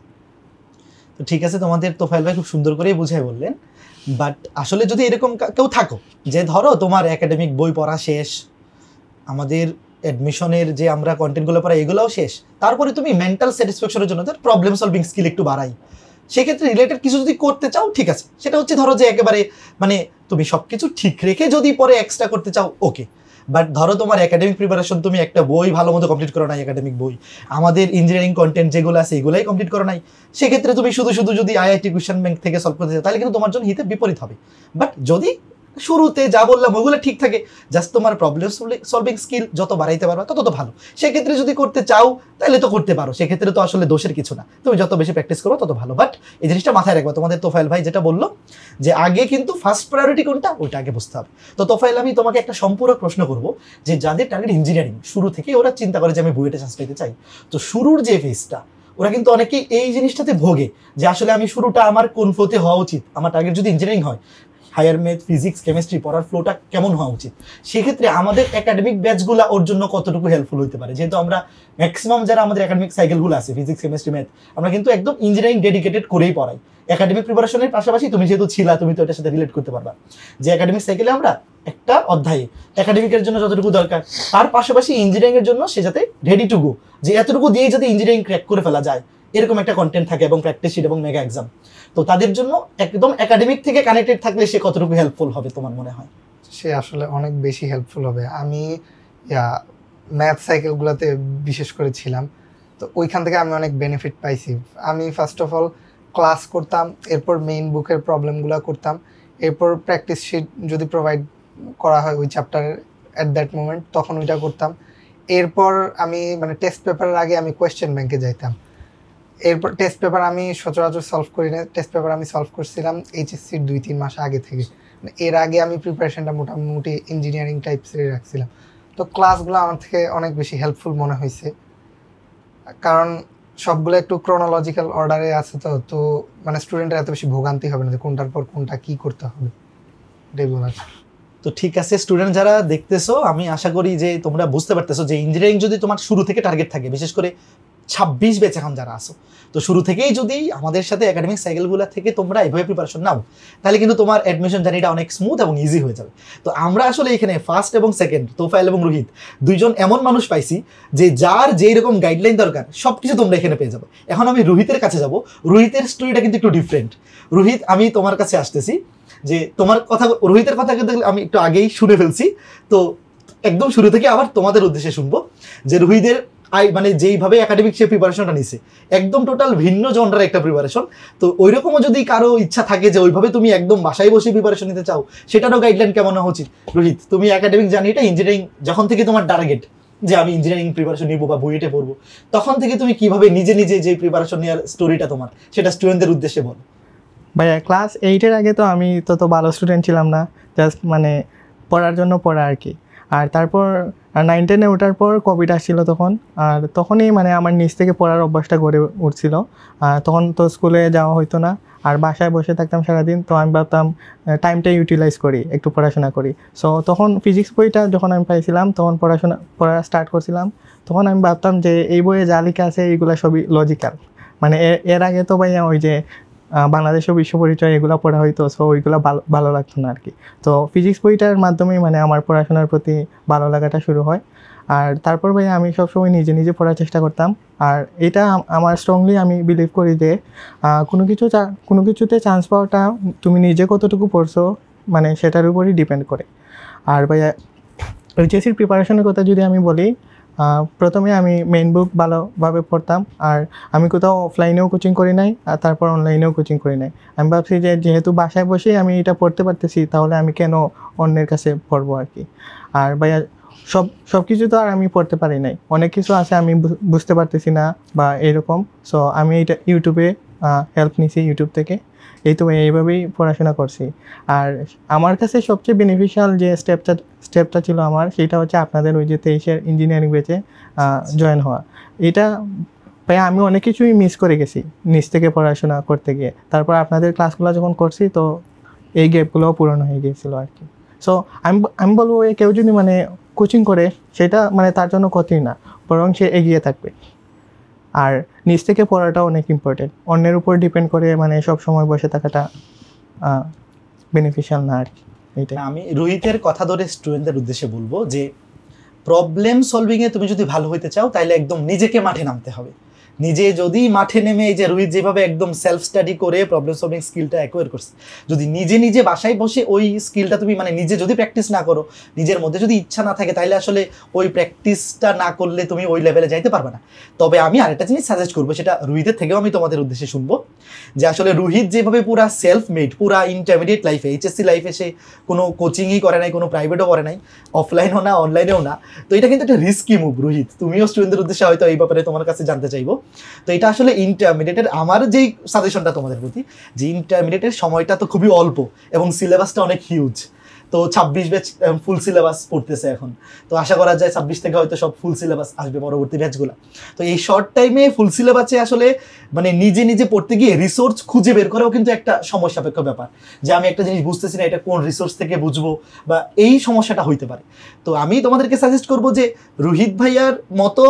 তো ঠিক আছে, তোমাদের তোফায়েল ভাই খুব সুন্দর করেই বুঝাই বললেন। বাট আসলে যদি এরকম কেউ থাকো যে ধরো তোমার একাডেমিক বই পড়া শেষ, আমাদের অ্যাডমিশনের যে আমরা কন্টেন্টগুলো পড়াই এগুলোও শেষ, তারপরে তুমি মেন্টাল স্যাটিসফ্যাকশনের জন্য প্রবলেম সলভিং স্কিল একটু বাড়াই, সেক্ষেত্রে রিলেটেড কিছু যদি করতে চাও ঠিক আছে, সেটা হচ্ছে ধরো যে একেবারে তুমি সব কিছু ঠিক রেখে যদি পরে এক্সট্রা করতে চাও ওকে, বাট ধরো তোমার একাডেমিক প্রিপারেশন তুমি একটা বই ভালো মতো কমপ্লিট করো নাই, একাডেমিক বই আমাদের ইঞ্জিনিয়ারিং কন্টেন্ট যেগুলো আছে এগুলাই কমপ্লিট করো নাই, সেক্ষেত্রে তুমি শুধু শুধু যদি আইআইটি কোয়েশ্চেন ব্যাংক থেকে সলভ করতে চাও তাহলে কিন্তু তোমার জন্য হিতে বিপরীত হবে। বাট যদি শুরুতে যা বললাম ওগুলো ঠিক থাকে, জাস্ট তোমার প্রবলেম সলভিং স্কিল যত বাড়াইতে পারবা তত ভালো। সেক্ষেত্রে যদি করতে চাও তাহলে তো করতে পারো, সেক্ষেত্রে তো আসলে দোষের কিছু না, তুমি যত বেশি প্র্যাকটিস করো তত ভালো। বাট এই জিনিসটা মাথায় রাখবা, তোমাদের তোফায়েল ভাই যেটা বললো যে আগে কিন্তু ফার্স্ট প্রায়োরিটি কোনটা ওইটা আগে বুঝতে হবে। তো তোফায়েল আমি তোমাকে একটা সম্পূরক প্রশ্ন করবো, যে যাদের টার্গেট ইঞ্জিনিয়ারিং শুরু থেকেই ওরা চিন্তা করে যে আমি বুয়েটে চান্স পেতে চাই, তো শুরুর যে ফেজটা ওরা কিন্তু অনেকেই এই জিনিসটাতে ভোগে যে আসলে আমি শুরুটা আমার কোন ফ্লোতে হওয়া উচিত, আমার টার্গেট যদি ইঞ্জিনিয়ারিং হয় হায়ার ম্যাথ ফিজিক্স কেমিস্ট্রি পড়ার ফ্লোটা কেমন হওয়া উচিত, সেক্ষেত্রে আমাদের একাডেমিক ব্যাচগুলো ওর জন্য কতটুকু হেল্পফুল হতে পারে। যেহেতু আমরা ম্যাক্সিমাম যারা আমাদের একাডেমিক সাইকেলগুলো আছে ফিজিক্স কেমিস্ট্রি ম্যাথ আমরা কিন্তু একদম ইঞ্জিনিয়ারিং ডেডিকেটেড করেই পড়াই। একাডেমিক প্রিপারেশনের পাশাপাশি তুমি যেহেতু ছিলা তুমি তো এটার সাথে রিলেট করতে পারবা যে একাডেমিক সাইকেলে আমরা একটা অধ্যায়ে একাডেমিকের জন্য যতটুকু দরকার তার পাশাপাশি ইঞ্জিনিয়ারিং এর জন্য সে যাতে রেডি টু গো, যে এতটুকু দিয়েই যাতে ইঞ্জিনিয়ারিং ক্র্যাক করে ফেলা যায় এরকম একটা কন্টেন্ট থাকে এবং প্র্যাকটিস শিট এবং মেগা এক্সাম। তো তাদের জন্য একদম একাডেমিক থেকে কানেক্টেড থাকলে সে কতটুকু হেল্পফুল হবে তোমার মনে হয়? সে আসলে অনেক বেশি হেল্পফুল হবে। আমি ম্যাথ সাইকেলগুলোতে বিশেষ করে ছিলাম, তো ওইখান থেকে আমি অনেক বেনিফিট পাইছি। আমি ফার্স্ট অফ অল ক্লাস করতাম, এরপর মেইন বুকের প্রবলেমগুলো করতাম, এরপর প্র্যাকটিস শিট যদি প্রোভাইড করা হয় ওই চ্যাপ্টারের অ্যাট দ্যাট মোমেন্ট তখন ওইটা করতাম। এরপর আমি মানে টেস্ট পেপারের আগে আমি কোয়েশ্চেন ব্যাংকে যাইতাম। এরপর টেস্ট পেপার আমি সচরাচর সলভ করি না, টেস্ট পেপার আমি সলভ করছিলাম এইচএসসির 2-3 মাস আগে থেকে। এর আগে আমি প্রিপারেশনটা মোটামুটি ইঞ্জিনিয়ারিং টাইপসেরই রাখছিলাম। তো ক্লাসগুলো আমার থেকে অনেক বেশি হেল্পফুল মনে হয়েছে, কারণ সবগুলো একটু ক্রোনোলজিক্যাল অর্ডারে আছে। তো মানে স্টুডেন্টের এত বেশি ভোগান্তি হবে না যে কোনটার পর কোনটা কী করতে হবে, এটাই বলার। তো ঠিক আছে স্টুডেন্ট যারা দেখতেছো, আমি আশা করি যে তোমরা বুঝতে পারতেছো যে ইঞ্জিনিয়ারিং যদি তোমার শুরু থেকে টার্গেট থাকে, বিশেষ করে 26 ব্যাচ এখন যারা আসো, তো শুরু থেকেই যদি আমাদের সাথে একাডেমিক সাইকেলগুলো থেকে তোমরা এভাবে প্রিপারেশন নাও তাহলে কিন্তু তোমার অ্যাডমিশন জার্নিটা অনেক স্মুথ এবং ইজি হয়ে যাবে। তো আমরা আসলে এখানে ফার্স্ট এবং সেকেন্ড তোফায়েল এবং রোহিত দুইজন এমন মানুষ পাইছি যে যার যেই রকম গাইডলাইন দরকার সব কিছু তোমরা এখানে পেয়ে যাবে। এখন আমি রোহিতের কাছে যাব, রোহিতের স্টোরিটা কিন্তু একটু ডিফারেন্ট। রোহিত, আমি তোমার কাছে আসতেছি যে তোমার কথা, রোহিতের কথা কিন্তু আমি একটু আগেই শুনে ফেলছি, তো একদম শুরু থেকে আবার তোমাদের উদ্দেশ্যে শুনবো যে রোহিতের মানে যেইভাবে একাডেমিক সে প্রিপারেশনটা নিছে একদম টোটাল ভিন্ন জনরার একটা প্রিপারেশন। তো ওইরকমও যদি কারো ইচ্ছা থাকে যে ওইভাবে তুমি একদম বাসায় বসে প্রিপারেশন নিতে চাও, সেটারও গাইডলাইন কেমন হওয়া উচিত? রোহিত, তুমি একাডেমিক জার্নিটা ইঞ্জিনিয়ারিং যখন থেকে তোমার টার্গেট যে আমি ইঞ্জিনিয়ারিং প্রিপারেশন নিবো বা বুয়েটে পড়বো, তখন থেকে তুমি কিভাবে নিজে নিজে যে প্রিপারেশন নেওয়ার স্টোরিটা তোমার সেটা স্টুডেন্টদের উদ্দেশ্যে বলো। ভাইয়া ক্লাস 8-এর আগে তো আমি তত ভালো স্টুডেন্ট ছিলাম না, জাস্ট মানে পড়ার জন্য পড়া আর কি। আর তারপর 9-10-এ ওঠার পর কোভিড আসছিল তখন, আর তখনই মানে আমার নিজ থেকে পড়ার অভ্যাসটা গড়ে উঠছিল। তখন তো স্কুলে যাওয়া হতো না, আর বাসায় বসে থাকতাম সারাদিন। তো আমি ভাবতাম টাইমটা ইউটিলাইজ করি, একটু পড়াশোনা করি। সো তখন ফিজিক্স বইটা যখন আমি পাইছিলাম তখন পড়া স্টার্ট করছিলাম। তখন আমি ভাবতাম যে এই বইয়ে যা লেখা আছে এইগুলো সবই লজিক্যাল। মানে এর আগে তো ভাইয়া ওই যে বাংলাদেশের বিশ্ব পরিচয় এগুলো পড়া হইতো, সো ওইগুলো ভালো লাগতো না আর কি। তো ফিজিক্স বইটার মাধ্যমেই মানে আমার পড়াশোনার প্রতি ভালো লাগাটা শুরু হয়। আর তারপর ভাই আমি সবসময় নিজে নিজে পড়ার চেষ্টা করতাম। আর এটা আমার স্ট্রংলি আমি বিলিভ করি যে কোনো কিছুতে চান্স পাওয়াটা তুমি নিজে কতটুকু পড়ছো মানে সেটার উপরই ডিপেন্ড করে। আর ভাইয়া এইচএসসির প্রিপারেশনের কথা যদি আমি বলি, প্রথমে আমি মেইন বুক ভালোভাবে পড়তাম। আর আমি কোথাও অফলাইনেও কোচিং করি নাই, আর তারপর অনলাইনেও কোচিং করি নাই। আমি ভাবছি যে যেহেতু বাসায় বসেই আমি এটা পড়তে পারতেছি, তাহলে আমি কেন অন্যের কাছে পড়বো আর কি। আর ভাইয়া সব কিছু তো আর আমি পড়তে পারি নাই, অনেক কিছু আছে আমি বুঝতে পারতেছি না বা এরকম। সো আমি এটা ইউটিউবে হেল্প নিছি, ইউটিউব থেকে। এই তো এইভাবেই পড়াশোনা করছি। আর আমার কাছে সবচেয়ে বেনিফিশিয়াল যে স্টেপটা ছিল আমার, সেটা হচ্ছে আপনাদের ওই যে 23-এর ইঞ্জিনিয়ারিং ব্যাচে জয়েন হওয়া। এটা ভাই আমি অনেক কিছুই মিস করে গেছি নিজ থেকে পড়াশোনা করতে গিয়ে। তারপর আপনাদের ক্লাসগুলো যখন করছি তো এই গ্যাপগুলোও পূরণ হয়ে গিয়েছিলো আর কি। সো আমি বলবো কেউ যদি মানে কোচিং করে সেটা মানে তার জন্য ক্ষতি না, বরং সে এগিয়ে থাকবে। আর নিজ থেকে পড়াটা অনেক ইম্পর্টেন্ট, অন্যের উপর ডিপেন্ড করে মানে সব সময় বসে থাকাটা বেনিফিশিয়াল না আর কি। এইটাই আমি রোহিতের কথা ধরে স্টুডেন্টদের উদ্দেশ্যে বলবো যে প্রবলেম সলভিংয়ে তুমি যদি ভালো হইতে চাও তাহলে একদম নিজেকে মাঠে নামতে হবে। নিজে যদি মাঠে নেমে এই যে রোহিত যেভাবে একদম সেলফ স্টাডি করে প্রবলেম সলভিং স্কিলটা অ্যাকোয়ার করছে, যদি নিজে নিজে বাসায় বসে ওই স্কিলটা তুমি মানে নিজে যদি প্র্যাকটিস না করো, নিজের মধ্যে যদি ইচ্ছা না থাকে, তাহলে আসলে ওই প্র্যাকটিসটা না করলে তুমি ওই লেভেলে যাইতে পারবে না। তবে আমি আরেকটা জিনিস সাজেস্ট করবো, সেটা রোহিতের থেকেও আমি তোমাদের উদ্দেশ্যে শুনবো, যে আসলে রোহিত যেভাবে পুরা সেলফ মেড, পুরা ইন্টারমিডিয়েট লাইফে, এইচএসসি লাইফে সে কোনো কোচিংই করে নাই, কোনো প্রাইভেটও করে নাই, অফলাইনও না অনলাইনেও না। তো এটা কিন্তু একটা রিস্কি মুভ রোহিত, তুমিও স্টুডেন্টদের উদ্দেশ্যে হয়তো এই ব্যাপারে তোমার কাছে জানতে চাইবো। তো এটা আসলে ইন্টারমিডিয়েটের আমার যেই সাজেশনটা তোমাদের প্রতি, যে ইন্টারমিডিয়েটের সময়টা তো খুবই অল্প এবং সিলেবাসটা অনেক হিউজ। তো 26 ব্যাচ ফুল সিলেবাস পড়তেছে এখন, তো আশা করা যায় 26 থেকে হয়তো সব ফুল সিলেবাস আসবে পরবর্তী ব্যাচগুলো। তো এই শর্ট টাইমে ফুল সিলেবাসে আসলে মানে নিজে নিজে পড়তে গিয়ে রিসোর্স খুঁজে বের করাও কিন্তু একটা সময় সাপেক্ষ ব্যাপার, যে আমি একটা জিনিস বুঝতেছি না, এটা কোন রিসোর্স থেকে বুঝবো, বা এই সমস্যাটা হইতে পারে। তো আমি তোমাদেরকে সাজেস্ট করবো যে রোহিত ভাইয়ার মতো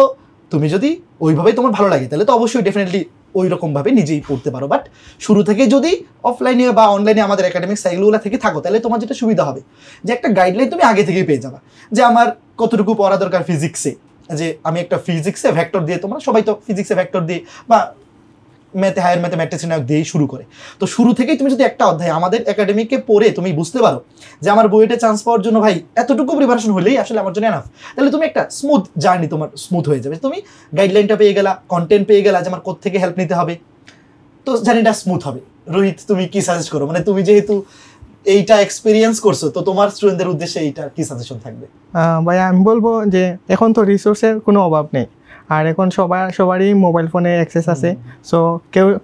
তুমি যদি ওইভাবেই তোমার ভালো লাগে, তাহলে তো অবশ্যই ডেফিনেটলি ওই রকমভাবে নিজেই পড়তে পারো। বাট শুরু থেকে যদি অফলাইনে বা অনলাইনে আমাদের একাডেমিক সাইটগুলো থেকে থাকো, তাহলে তোমার যেটা সুবিধা হবে, যে একটা গাইডলাইন তুমি আগে থেকেই পেয়ে যাবা, যে আমার কতটুকু পড়া দরকার ফিজিক্সে, যে আমি একটা ফিজিক্সে ভেক্টর দিয়ে, তোমরা সবাই তো ফিজিক্সে ভেক্টর দিয়ে বা ম্যাথে হায়ার ম্যাথমেটিক্স দিয়েই শুরু করে। তো শুরু থেকেই তুমি যদি একটা অধ্যায় আমাদের একাডেমিকে পড়ে তুমি বুঝতে পারো যে আমার বইটা চান্স পাওয়ার জন্য ভাই এতটুকু প্রিপারেশন হলেই আসলে আমার জন্য এনাফ, তাহলে তুমি একটা স্মুথ জার্নি তোমার স্মুথ হয়ে যাবে। তুমি গাইডলাইনটা পেয়ে গেলা, কন্টেন্ট পেয়ে গেলা, যে আমার কোত্থেকে হেল্প নিতে হবে, তো জার্নিটা স্মুথ হবে। রোহিত তুমি কি সাজেস্ট করো, মানে তুমি যেহেতু এইটা এক্সপিরিয়েন্স করছো, তো তোমার স্টুডেন্টদের উদ্দেশ্যে এইটা কি সাজেশন থাকবে? ভাই আমি বলবো যে এখন তো রিসোর্সের কোনো অভাব নেই, আর এখন সবারই মোবাইল ফোনে অ্যাক্সেস আছে। সো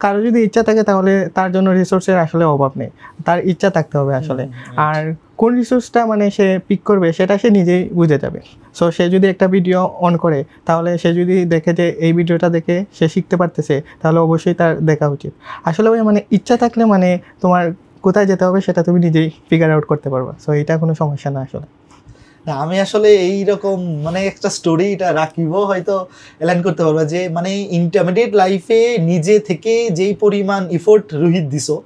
কারো যদি ইচ্ছা থাকে তাহলে তার জন্য রিসোর্সের আসলে অভাব নেই, তার ইচ্ছা থাকতে হবে আসলে। আর কোন রিসোর্সটা মানে সে পিক করবে সেটা সে নিজেই বুঝে যাবে। সো সে যদি একটা ভিডিও অন করে, তাহলে সে যদি দেখে যে এই ভিডিওটা দেখে সে শিখতে পারতেছে, তাহলে অবশ্যই তার দেখা উচিত। আসলে ভাই মানে ইচ্ছা থাকলে মানে তোমার কোথায় যেতে হবে সেটা তুমি নিজেই ফিগার আউট করতে পারবা। সো এটা কোনো সমস্যা না আসলে। না আমি আসলে এইরকম মানে একটা স্টোরি, এটা রাকিবও হয়তো এলান করতে পারবে, যে মানে ইন্টারমিডিয়েট লাইফে নিজে থেকে যেই পরিমাণ এফোর্ট রোহিত দিছো,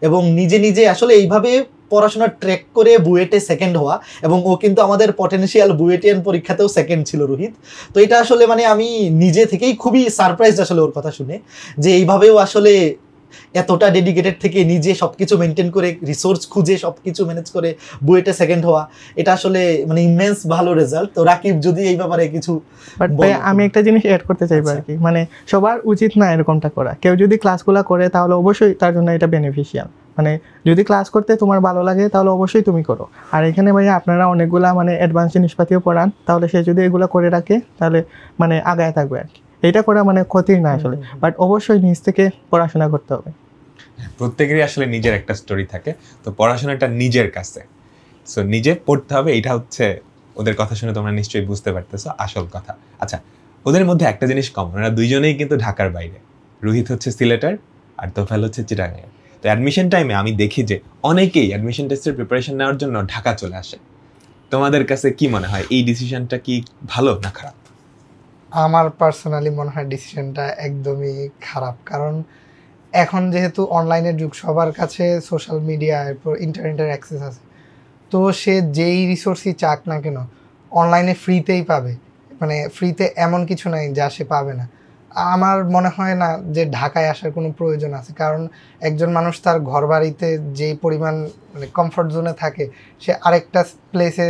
এবং নিজে নিজে আসলে এইভাবে পড়াশোনা ট্র্যাক করে বুয়েটে সেকেন্ড হওয়া, এবং ও কিন্তু আমাদের পটেনশিয়াল বুয়েটিয়ান পরীক্ষাতেও সেকেন্ড ছিল রোহিত। তো এটা আসলে মানে আমি নিজে থেকেই খুবই সারপ্রাইজড আসলে ওর কথা শুনে, যে এইভাবেও আসলে এতটা ডেডিকেটেড থেকে নিজে সবকিছু মেনটেন করে রিসোর্স খুঁজে সবকিছু ম্যানেজ করে বুয়েটে সেকেন্ড হওয়া, এটা আসলে মানে ইমেন্স ভালো রেজাল্ট। তো রাকিব যদি এই ব্যাপারে কিছু, বাট ভাই আমি একটা জিনিস অ্যাড করতে চাইবো আর কি, মানে সবার উচিত না এরকমটা করা। কেউ যদি ক্লাসগুলো করে তাহলে অবশ্যই তার জন্য এটা বেনিফিশিয়াল। মানে যদি ক্লাস করতে তোমার ভালো লাগে তাহলে অবশ্যই তুমি করো। আর এখানে ভাই আপনারা অনেকগুলা মানে অ্যাডভান্স জিনিসপাতিও পড়ান, তাহলে সে যদি এগুলো করে রাখে তাহলে মানে আগায় থাকবে আর কি। এটা করা মানে ক্ষতির না আসলে, বাট অবশ্যই নিজ থেকে পড়াশোনা করতে হবে। প্রত্যেকেরই আসলে নিজের একটা স্টোরি থাকে, তো পড়াশোনাটা নিজের কাছে, সো নিজে পড়তে হবে। এটা হচ্ছে ওদের কথা শুনে তোমরা নিশ্চয়ই বুঝতে পারতেছো আসল কথা। আচ্ছা, ওদের মধ্যে একটা জিনিস কমন, ওরা দুইজনেই কিন্তু ঢাকার বাইরে। রোহিত হচ্ছে সিলেটের আর তোফায়েল হচ্ছে চিটাগাংয়ের। তো অ্যাডমিশন টাইমে আমি দেখি যে অনেকেই অ্যাডমিশন টেস্টের প্রিপারেশন নেওয়ার জন্য ঢাকা চলে আসে। তোমাদের কাছে কি মনে হয়, এই ডিসিশনটা কি ভালো না খারাপ? আমার পার্সোনালি মনে হয় ডিসিশনটা একদমই খারাপ, কারণ এখন যেহেতু অনলাইনের যুগ, সবার কাছে সোশ্যাল মিডিয়া এরপর ইন্টারনেটের অ্যাক্সেস আছে, তো সে যেই রিসোর্সই চাক না কেন অনলাইনে ফ্রিতেই পাবে। মানে ফ্রিতে এমন কিছু নাই যা সে পাবে না। আমার মনে হয় না যে ঢাকায় আসার কোনো প্রয়োজন আছে, কারণ একজন মানুষ তার ঘর বাড়িতে যেই পরিমাণ মানে কমফর্ট জোনে থাকে, সে আরেকটা প্লেসে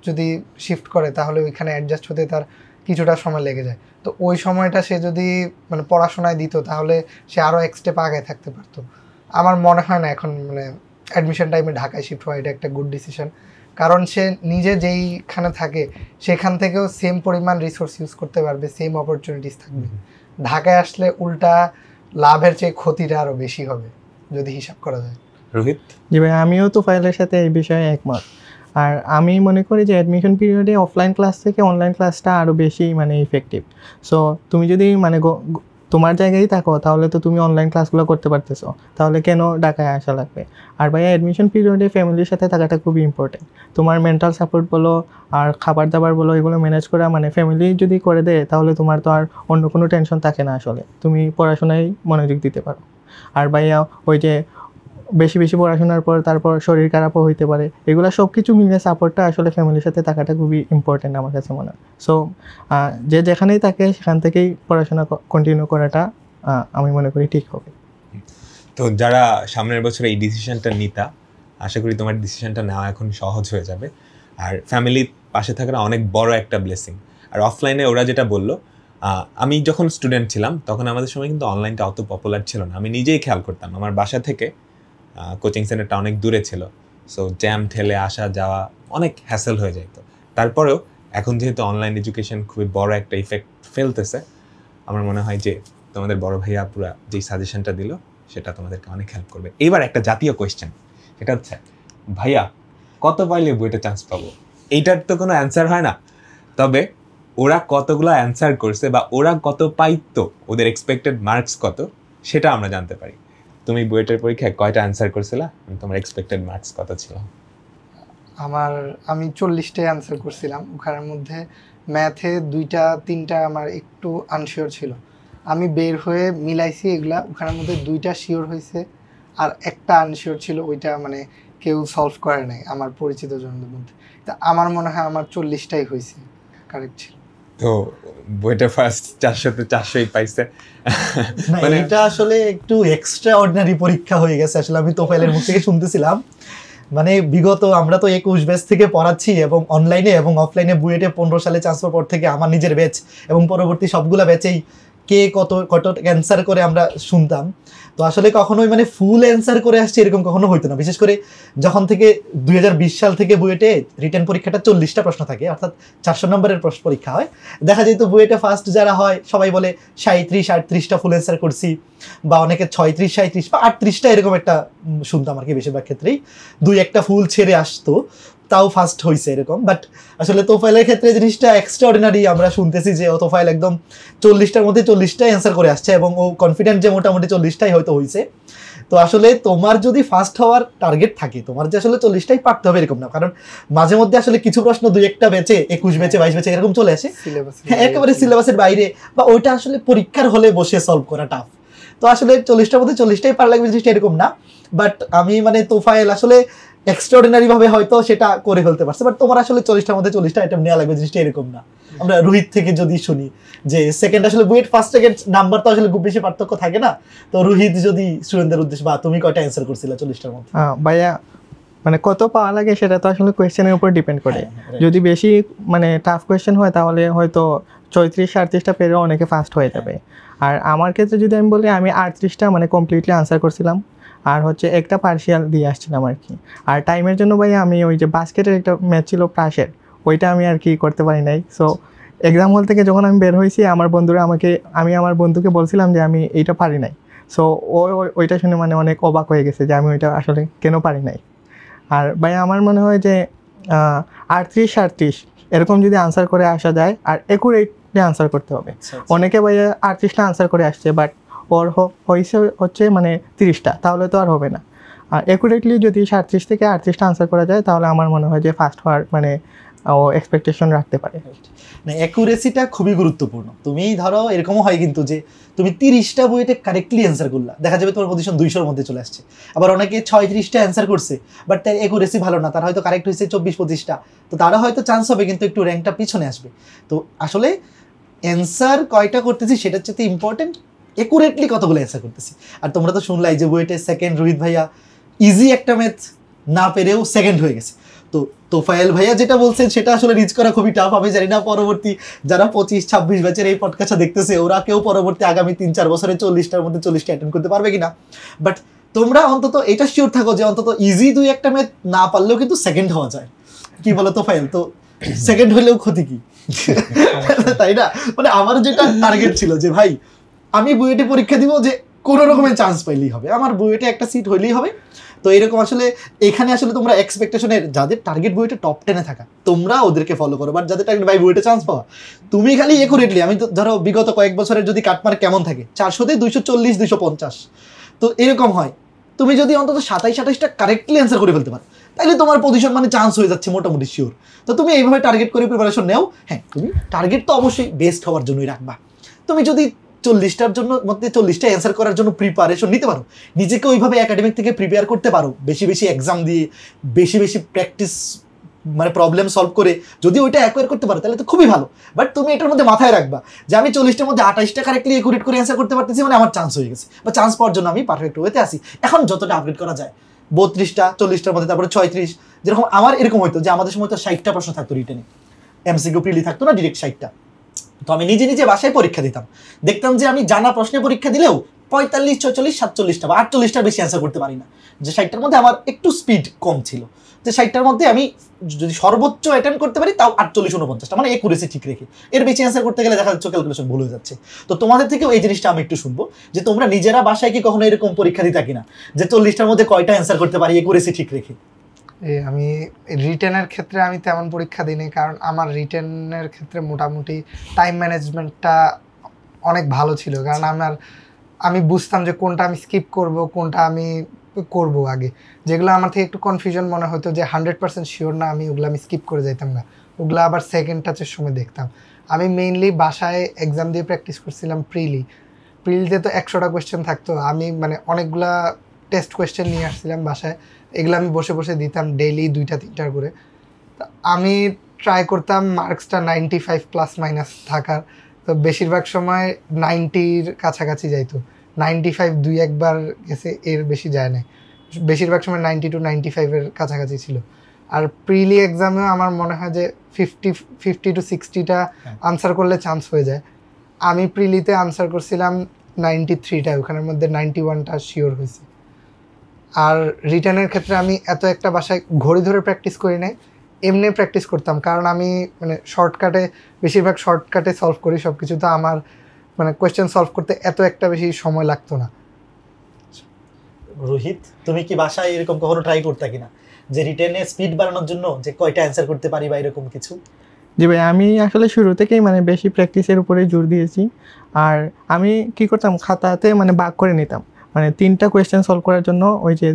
যদি শিফট করে তাহলে ওইখানে অ্যাডজাস্ট হতে তার কিছুটা সময় লেগে যায়। তো ওই সময়টা সে যদি মানে পড়াশোনায় দিত তাহলে সে আরও এক স্টেপ আগে থাকতে পারতো। আমার মনে হয় না এখন মানে অ্যাডমিশন টাইমে ঢাকায় শিফট হওয়া এটা একটা গুড ডিসিশন, কারণ সে নিজে যেইখানে থাকে সেখান থেকেও সেম পরিমাণ রিসোর্স ইউজ করতে পারবে, সেম অপরচুনিটিস থাকবে। ঢাকায় আসলে উল্টা লাভের চেয়ে ক্ষতিটা আরও বেশি হবে যদি হিসাব করা যায়। রোহিত? জি ভাই, আমিও তো ফাইলের সাথে এই বিষয়ে একমত। আর আমি মনে করি যে অ্যাডমিশন পিরিয়ডে অফলাইন ক্লাস থেকে অনলাইন ক্লাসটা আরও বেশি মানে ইফেক্টিভ। সো তুমি যদি মানে তোমার জায়গায় থাকো তাহলে তো তুমি অনলাইন ক্লাসগুলো করতে পারতেছো, তাহলে কেন ঢাকায় আসা লাগবে? আর ভাইয়া অ্যাডমিশন পিরিয়ডে ফ্যামিলির সাথে থাকাটা খুবই ইম্পর্টেন্ট। তোমার মেন্টাল সাপোর্ট বলো আর খাবার দাবার বলো, এগুলো ম্যানেজ করা মানে ফ্যামিলি যদি করে দেয় তাহলে তোমার তো আর অন্য কোনো টেনশন থাকে না আসলে, তুমি পড়াশোনায় মনোযোগ দিতে পারো। আর ভাইয়া ওই যে বেশি বেশি পড়াশোনার পর তারপর শরীর খারাপও হইতে পারে, এগুলো সব কিছু মিলিয়ে সাপোর্টটা আসলে ফ্যামিলির সাথে থাকাটা খুবই ইম্পর্টেন্ট আমার কাছে মনে হয়। সো যে যেখানেই থাকে সেখান থেকেই পড়াশোনা কন্টিনিউ করাটা আমি মনে করি ঠিক হবে। তো যারা সামনের বছর এই ডিসিশনটা নিতা, আশা করি তোমার ডিসিশনটা নেওয়া এখন সহজ হয়ে যাবে। আর ফ্যামিলির পাশে থাকাটা অনেক বড় একটা ব্লেসিং। আর অফলাইনে ওরা যেটা বললো, আমি যখন স্টুডেন্ট ছিলাম তখন আমাদের সময় কিন্তু অনলাইনটা অত পপুলার ছিল না। আমি নিজেই খেয়াল করতাম, আমার বাসা থেকে কোচিং সেন্টারটা অনেক দূরে ছিল, সো জ্যাম ঠেলে আসা যাওয়া অনেক হ্যাসেল হয়ে যেত। তারপরেও এখন যেহেতু অনলাইন এডুকেশন খুবই বড় একটা ইফেক্ট ফেলতেছে, আমার মনে হয় যে তোমাদের বড় ভাইয়া পুরা যেই সাজেশনটা দিল সেটা তোমাদেরকে অনেক হেল্প করবে। এবার একটা জাতীয় কোয়েশ্চেন, সেটা হচ্ছে ভাইয়া কত পাইলে বুয়েটে চান্স পাবো? এইটার তো কোনো অ্যান্সার হয় না, তবে ওরা কতগুলো অ্যান্সার করছে বা ওরা কত পাইতো, ওদের এক্সপেক্টেড মার্কস কত, সেটা আমরা জানতে পারি। তুমি বুয়েটের পরীক্ষায় কয়টা অ্যান্সার করছিলা, তোমার এক্সপেক্টেড মার্কস কত ছিল? আমি 40টাই অ্যান্সার করছিলাম। ওখানের মধ্যে ম্যাথে 2টা 3টা আমার একটু আনশিওর ছিল, আমি বের হয়ে মিলাইছি এগুলা। ওখানের মধ্যে 2টা শিওর হয়েছে আর একটা আনশিওর ছিল, ওইটা মানে কেউ সলভ করে নাই আমার পরিচিত জনদের মধ্যে। তা আমার মনে হয় আমার 40টাই হয়েছে, কারেক্ট ছিল। তো বইটা ফার্স্ট 400-তে 400ই পাইছে। মানে এটা আসলে একটু এক্সট্রা অর্ডিনারি পরীক্ষা হয়ে গেছে। আসলে আমি তোফাইলের মুখ থেকে শুনতেছিলাম, মানে বিগত আমরা তো 21 ব্যাচ থেকে পড়াচ্ছি এবং অনলাইনে এবং অফলাইনে বুয়েটে 15 সালে চান্স পাওয়ার পর থেকে আমার নিজের ব্যাচ এবং পরবর্তী সবগুলা ব্যাচেই কে কত কত অ্যান্সার করে আমরা শুনতাম। তো আসলে কখনোই মানে ফুল অ্যান্সার করে আসছে এরকম কখনো হইতো না। বিশেষ করে যখন থেকে 2020 সাল থেকে বুয়েটে রিটেন পরীক্ষাটা 40টা প্রশ্ন থাকে, অর্থাৎ 400 নম্বরের প্রশ্ন পরীক্ষা হয়। দেখা যেত বুয়েটে ফার্স্ট যারা হয় সবাই বলে 37-38টা ফুল অ্যান্সার করছি, বা অনেকে 36-37 বা 38টা এরকম একটা শুনতাম আর কি। বেশিরভাগ ক্ষেত্রেই 2-1টা ফুল ছেড়ে আসতো, তাও ফার্স্ট হয়েছে এরকম। বাট আসলে তোফাইলের ক্ষেত্রে জিনিসটা এক্সট্রাঅর্ডিনারি। আমরা শুনতেছি যে ও তোফাইল একদম 40টার মধ্যে 40টা অ্যান্সার করে আসছে এবং ও কনফিডেন্ট যে মোটামুটি 40টাই হয়তো হয়েছে। তো আসলে তোমার যদি ফার্স্ট হওয়ার টার্গেট থাকে, তোমার যে আসলে 40টাই পারতে হবে এরকম না, কারণ মাঝে মধ্যে আসলে কিছু প্রশ্ন 2-1টা বেচে 21 বেচে 22 বেচে এরকম চলে আসে, একেবারে সিলেবাসের বাইরে, বা ওইটা আসলে পরীক্ষার হলে বসে সলভ করা টাফ। তো আসলে 40টার মধ্যে 40টাই পার লাগবে জিনিসটা এরকম না। বাট আমি মানে তোফাইল আসলে এক্সট্রাঅর্ডিনারি ভাবে হয়তো সেটা করে ফেলতে পারছে, বাট তোমার আসলে 40টার মধ্যে 40টা আইটেম নেওয়া লাগবে জিনিসটা এরকম না। আমরা রোহিত থেকে যদি শুনি যে সেকেন্ড, আসলে বুয়েট ফার্স্ট সেকেন্ড নাম্বার তো আসলে খুব বেশি পার্থক্য থাকে না। তো রোহিত যদি স্টুডেন্টদের উদ্দেশ্যে, বা তুমি কয়টা অ্যান্সার করছিলে 40টার মধ্যে? ভাইয়া মানে কত পাওয়া লাগে সেটা তো আসলে কোয়েশ্চেনের উপর ডিপেন্ড করে। যদি বেশি মানে টাফ কোয়েশ্চেন হয় তাহলে হয়তো 34-38টা পেরে অনেকে ফার্স্ট হয়ে যাবে। আর আমার ক্ষেত্রে যদি আমি বলি, আমি 38টা মানে কমপ্লিটলি আনসার করছিলাম, আর হচ্ছে একটা পার্শিয়াল দিয়ে আসছিলাম আর কি। আর টাইমের জন্য ভাই আমি ওই যে বাস্কেটের একটা ম্যাচ ছিল প্রাসের, ওইটা আমি আর কি করতে পারি নাই। সো এক্সাম হল থেকে যখন আমি বের হয়েছি, আমার বন্ধুরা আমি আমার বন্ধুকে বলছিলাম যে আমি এইটা পারি নাই। সো ওইটা শুনে মানে অনেক অবাক হয়ে গেছে যে আমি ওইটা আসলে কেন পারি নাই। আর ভাই আমার মনে হয় যে 38-38 এরকম যদি আনসার করে আসা যায়, আর একুরেটলি আনসার করতে হবে। অনেকে ভাই 38টা আনসার করে আসছে, বাট ওর হয়েছে হচ্ছে মানে 30টা, তাহলে তো আর হবে না। আর একুরেটলি যদি 37 থেকে 38টা আনসার করা যায়, তাহলে আমার মনে হয় যে ফার্স্ট হওয়ার মানে ও এক্সপেকটেশন রাখতে পারে। না, অ্যাকুরেসিটা খুবই গুরুত্বপূর্ণ। তুমি ধরো এরকমও হয় কিন্তু যে তুমি 30টা বইতে কারেক্টলি অ্যান্সার করলা, দেখা যাবে তোমার পজিশন 200-র মধ্যে চলে আসছে। আবার অনেকে 36টা অ্যান্সার করছে, বাট তার অ্যাকুরেসি ভালো না, তার হয়তো কারেক্ট হয়েছে 24-25টা, তো তারা হয়তো চান্স হবে কিন্তু একটু র্যাঙ্কটা পিছনে আসবে। তো আসলে অ্যান্সার কয়টা করতেছি সেটার চেয়ে ইম্পর্টেন্ট একুরেটলি কতগুলো অ্যান্সার করতেছি। আর তোমরা তো শুনলাই যে বুয়েটে সেকেন্ড রোহিত ভাইয়া ইজি একটা ম্যাথ না পেরেও সেকেন্ড হয়ে গেছে। তো তোফায়েল ভাইয়া যেটা বলছেন সেটা আসলে রিচ করা খুবই টাফ। আমি জানি না পরবর্তী যারা 25-26 ব্যাচের এই পডকাস্টটা দেখতেছে ওরা কেউ পরবর্তী আগামী 3-4 বছরে 40টার মধ্যে 40টা অ্যাটেন্ড করতে পারবে কিনা। বাট তোমরা অন্তত এটা শিওর থাকো যে অন্তত ইজি 2-1টা ম্যাথ না পারলেও কিন্তু সেকেন্ড হওয়া যায়। কি বলো তোফায়েল? তো সেকেন্ড হলেও ক্ষতি কি, তাই না? মানে আমার যেটা টার্গেট ছিল যে ভাই আমি বুয়েটে পরীক্ষা দিব, যে কোনো রকমের চান্স পাইলেই হবে, আমার বুয়েটে একটা সিট হইলেই হবে। তো এরকম আসলে এখানে আসলে তোমরা এক্সপেকটেশনের যাদের টার্গেট বুয়েটে টপ 10-এ থাকা তোমরা ওদেরকে ফলো করো, বাট যাদের টার্গেট ভাই বুয়েটে চান্স পাওয়া, তুমি খালি একুরেটলি, আমি তো ধরো বিগত কয়েক বছরের যদি কাটমার্ক কেমন থাকে 400-তে 240-250, তো এরকম হয়, তুমি যদি অন্তত 27-28টা কারেক্টলি অ্যান্সার করে ফেলতে পারো, তাহলে তোমার পজিশন মানে চান্স হয়ে যাচ্ছে মোটামুটি শিওর। তো তুমি এইভাবে টার্গেট করে প্রিপারেশন নেও। হ্যাঁ, তুমি টার্গেট তো অবশ্যই বেস্ট হওয়ার জন্যই রাখবা। তুমি যদি 40টার জন্য মধ্যে 40টা অ্যান্সার করার জন্য প্রিপারেশন নিতে পারো, নিজেকে ওইভাবে একাডেমিক থেকে প্রিপেয়ার করতে পারো, বেশি বেশি এক্সাম দিয়ে বেশি বেশি প্র্যাকটিস মানে প্রবলেম সলভ করে যদি ওইটা অ্যাকোয়ার করতে পারো তাহলে তো খুবই ভালো। বাট তুমি এটার মধ্যে মাথায় রাখবা যে আমি 40টার মধ্যে 28টা কারেক্টলি একুরেট করে অ্যান্সার করতে পারতেছি, মানে আমার চান্স হয়ে গেছে, বা চান্স পাওয়ার জন্য আমি পারফেক্ট ওয়েতে আসি। এখন যতটা আপডেট করা যায় 32টা 40টার মধ্যে, তারপরে 36, যেরকম আমার এরকম হইতো যে আমাদের সময় তো 60টা প্রশ্ন থাকতো রিটেনে, এমসিকিউ প্রিলি থাকতো না, ডিরেক্ট 60টা। তো আমি নিজে নিজে বাসায় পরীক্ষা দিতাম, দেখতাম যে আমি জানা প্রশ্নে পরীক্ষা দিলেও 45, 46, 47টা বা 48টার বেশি অ্যান্সার করতে পারি না, যে 60টার মধ্যে আমার একটু স্পিড কম ছিল, যে 60টার মধ্যে আমি যদি সর্বোচ্চ অ্যাটেম্প করতে পারি তাও 48, 49টা, মানে একুরেসি ঠিক রেখে। এর বেশি অ্যান্সার করতে গেলে দেখা যাচ্ছে ক্যালকুলেশন ভুল হয়ে যাচ্ছে। তো তোমাদের থেকেও এই জিনিসটা আমি একটু শুনবো যে তোমরা নিজেরা বাসায় কি কখনো এরকম পরীক্ষা দিতা কিনা, যে 40টার মধ্যে কয়টা অ্যান্সার করতে পারি একুরেসি ঠিক রেখে? আমি রিটেনের ক্ষেত্রে আমি তেমন পরীক্ষা দিইনি, কারণ আমার রিটেনের ক্ষেত্রে মোটামুটি টাইম ম্যানেজমেন্টটা অনেক ভালো ছিল, কারণ আমি বুঝতাম যে কোনটা আমি স্কিপ করব, কোনটা আমি করব আগে। যেগুলো আমার থেকে একটু কনফিউশন মনে হতো যে 100% শিওর না, ওগুলো আমি স্কিপ করে যাইতাম না, ওগুলো আবার সেকেন্ড টাচের সময় দেখতাম। আমি মেইনলি বাসায় এক্সাম দিয়ে প্র্যাকটিস করছিলাম প্রিলিতে তো 100টা কোয়েশ্চেন থাকতো, আমি মানে অনেকগুলা টেস্ট কোয়েশ্চেন নিয়ে আসছিলাম বাসায়, এগুলো আমি বসে বসে দিতাম ডেইলি 2টা-3টা করে। আমি ট্রাই করতাম মার্কসটা 95± থাকার, তো বেশিরভাগ সময় 90-র কাছাকাছি যাইতো, 95 2-1বার গেছে, এর বেশি যায় না, বেশিরভাগ সময় 90 to 95-এর কাছাকাছি ছিল। আর প্রিলি এক্সামেও আমার মনে হয় যে 50 to 60টা আনসার করলে চান্স হয়ে যায়। আমি প্রিলিতে আনসার করছিলাম 93টা, ওখানের মধ্যে 91টা শিওর হয়েছে। আর রিটার্নের ক্ষেত্রে আমি এত একটা বাসায় ঘড়ি ধরে প্র্যাকটিস করি নাই, এমনি প্র্যাকটিস করতাম, কারণ আমি মানে বেশিরভাগ শর্টকাটে সলভ করি সব কিছু, তো আমার মানে কোয়েশ্চেন সলভ করতে এত একটা বেশি সময় লাগতো না। রোহিত, তুমি কি বাসায় এরকম কখনো ট্রাই করতে কিনা যে রিটেনে স্পিড বাড়ানোর জন্য যে কয়টা অ্যান্সার করতে পারি বা এরকম কিছু? জি ভাই, আমি আসলে শুরু থেকেই মানে বেশি প্র্যাকটিসের উপরে জোর দিয়েছি। আর আমি কি করতাম, খাতাতে মানে ভাগ করে নিতাম, মানে 3টা কোয়েশ্চেন সলভ করার জন্য ওই যে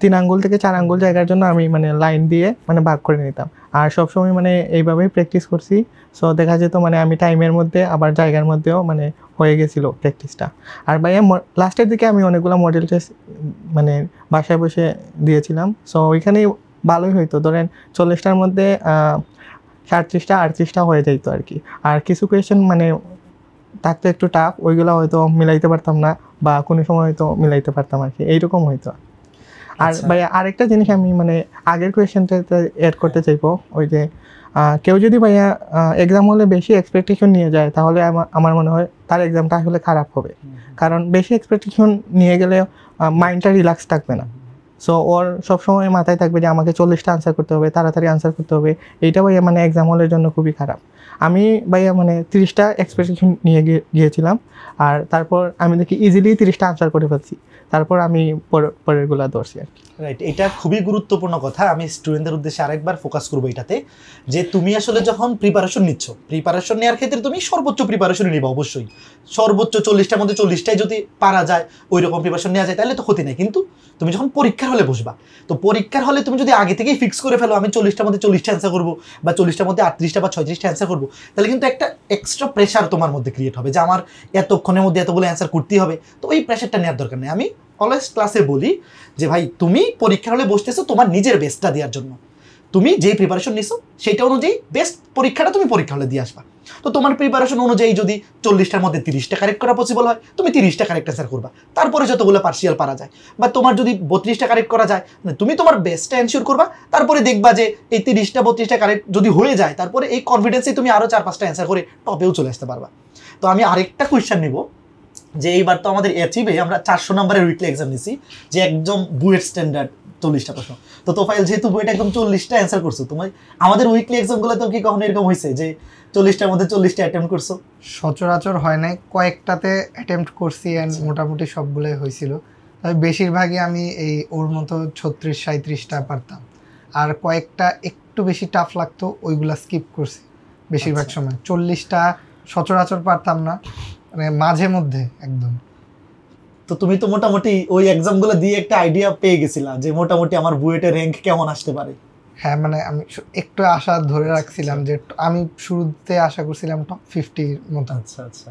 3 আঙ্গুল থেকে 4 আঙ্গুল জায়গার জন্য আমি মানে লাইন দিয়ে মানে ভাগ করে নিতাম। আর সবসময় মানে এইভাবেই প্র্যাকটিস করছি। সো দেখা যেত মানে আমি টাইমের মধ্যে আবার জায়গার মধ্যেও মানে হয়ে গেছিলো প্র্যাকটিসটা। আর ভাইয়া লাস্টের দিকে আমি অনেকগুলো মডেল টেস্ট মানে বাসায় বসে দিয়েছিলাম। সো ওইখানেই ভালোই হইতো, ধরেন 40টার মধ্যে 37টা 38টা হয়ে যাইতো আর কি। আর কিছু কোয়েশ্চেন মানে থাকতো একটু টাফ, ওইগুলো হয়তো মিলাইতে পারতাম না, বা কোনো সময় হয়তো মিলাইতে পারতাম আর কি, এইরকম হইতো। আর ভাইয়া আরেকটা জিনিস আমি মানে আগের কোয়েশ্চেনটাতে অ্যাড করতে চাইবো, ওই যে কেউ যদি ভাইয়া এক্সাম হলে বেশি এক্সপেকটেশন নিয়ে যায়, তাহলে আমার মনে হয় তার এক্সামটা আসলে খারাপ হবে। কারণ বেশি এক্সপেকটেশন নিয়ে গেলে মাইন্ডটা রিল্যাক্স থাকবে না। সো ওর সবসময় মাথায় থাকবে যে আমাকে 40টা আনসার করতে হবে, তাড়াতাড়ি আনসার করতে হবে, এইটা ভাইয়া মানে এক্সাম হলের জন্য খুবই খারাপ। আমি ভাইয়া মানে 30টা এক্সপেকটেশন নিয়ে গিয়েছিলাম, আর তারপর আমি দেখি ইজিলি 30টা আনসার করে ফেলছি, তারপর আমি পরেরগুলো ধরছি আর কি। রাইট, এটা খুবই গুরুত্বপূর্ণ কথা। আমি স্টুডেন্টদের উদ্দেশ্যে আরেকবার ফোকাস করবো এটাতে, যে তুমি আসলে যখন প্রিপারেশন নিচ্ছ, প্রিপারেশন নেওয়ার ক্ষেত্রে তুমি সর্বোচ্চ প্রিপারেশনই নিবা অবশ্যই। সর্বোচ্চ 40টার মধ্যে 40টাই যদি পারা যায়, ওই রকম প্রিপারেশন নেওয়া যায়, তাহলে তো ক্ষতি নেই। কিন্তু তুমি যখন পরীক্ষার হলে বসবা, তো পরীক্ষার হলে তুমি যদি আগে থেকেই ফিক্স করে ফেলো আমি 40টার মধ্যে 40টা অ্যান্সার করবো, বা 40টার মধ্যে 38টা বা 36টা অ্যান্সার করবো, তাহলে কিন্তু একটা এক্সট্রা প্রেশার তোমার মধ্যে ক্রিয়েট হবে যে আমার এতক্ষণের মধ্যে এতগুলো অ্যান্সার করতেই হবে। তো ওই প্রেশারটা নেওয়ার দরকার নেই। আমি অলওয়েজ ক্লাসে বলি যে ভাই তুমি পরীক্ষার হলে বসতেছো তোমার নিজের বেস্টটা দেওয়ার জন্য, তুমি যেই প্রিপারেশন নিছো সেইটা অনুযায়ী বেস্ট পরীক্ষাটা তুমি পরীক্ষা হলে দিয়ে আসবা। তো তোমার প্রিপারেশন অনুযায়ী যদি 40টার মধ্যে 30টা কারেক্ট করা পসিবল হয়, তুমি 30টা কারেক্ট অ্যান্সার করবা, তারপরে যতগুলো পার্সিয়াল পারা যায়। বা তোমার যদি 32টা কারেক্ট করা যায়, মানে তুমি তোমার বেস্টটা এনশিওর করবা, তারপরে দেখবা যে এই 30টা 32টা কারেক্ট যদি হয়ে যায়, তারপরে এই কনফিডেন্সে তুমি আরও 4-5টা অ্যান্সার করে টপেও চলে আসতে পারবা। তো আমি আরেকটা কোয়েশ্চেন নিব, যে এইবার তো আমাদের অ্যাচিভে আমরা 400 নম্বরের উইকলি এক্সাম নিছি, যে একদম বুয়েট স্ট্যান্ডার্ড 40টা প্রশ্ন। তো তোফাইল যেহেতু বুয়েট একদম 40টা অ্যান্সার করছো, তোমার আমাদের উইকলি এক্সামগুলো তো কি কখনো এরকম হয়েছে যে 40টার মধ্যে 40টা অ্যাটেম্প্ট করছো? সচরাচর হয় নাই, কয়েকটাতে অ্যাটেম্প্ট করছি অ্যান্ড মোটামুটি সবগুলোই হয়েছিল। তবে বেশিরভাগই আমি এই ওর মতো 36-37টা পারতাম, আর কয়েকটা একটু বেশি টাফ লাগতো, ওইগুলা স্কিপ করছি বেশিরভাগ সময়। 40টা সচরাচর পারতাম না, মানে মাঝে মধ্যে একদম। তো তুমি তো মোটামুটি ওই এক্সামগুলো দিয়ে একটা আইডিয়া পেয়ে গেছিলা যে মোটামুটি আমার বুয়েটের র্যাঙ্ক কেমন আসতে পারে। হ্যাঁ, মানে আমি একটু আশা ধরে রাখছিলাম যে আমি শুরুতে আশা করছিলাম টপ 50-র মতো। আচ্ছা আচ্ছা।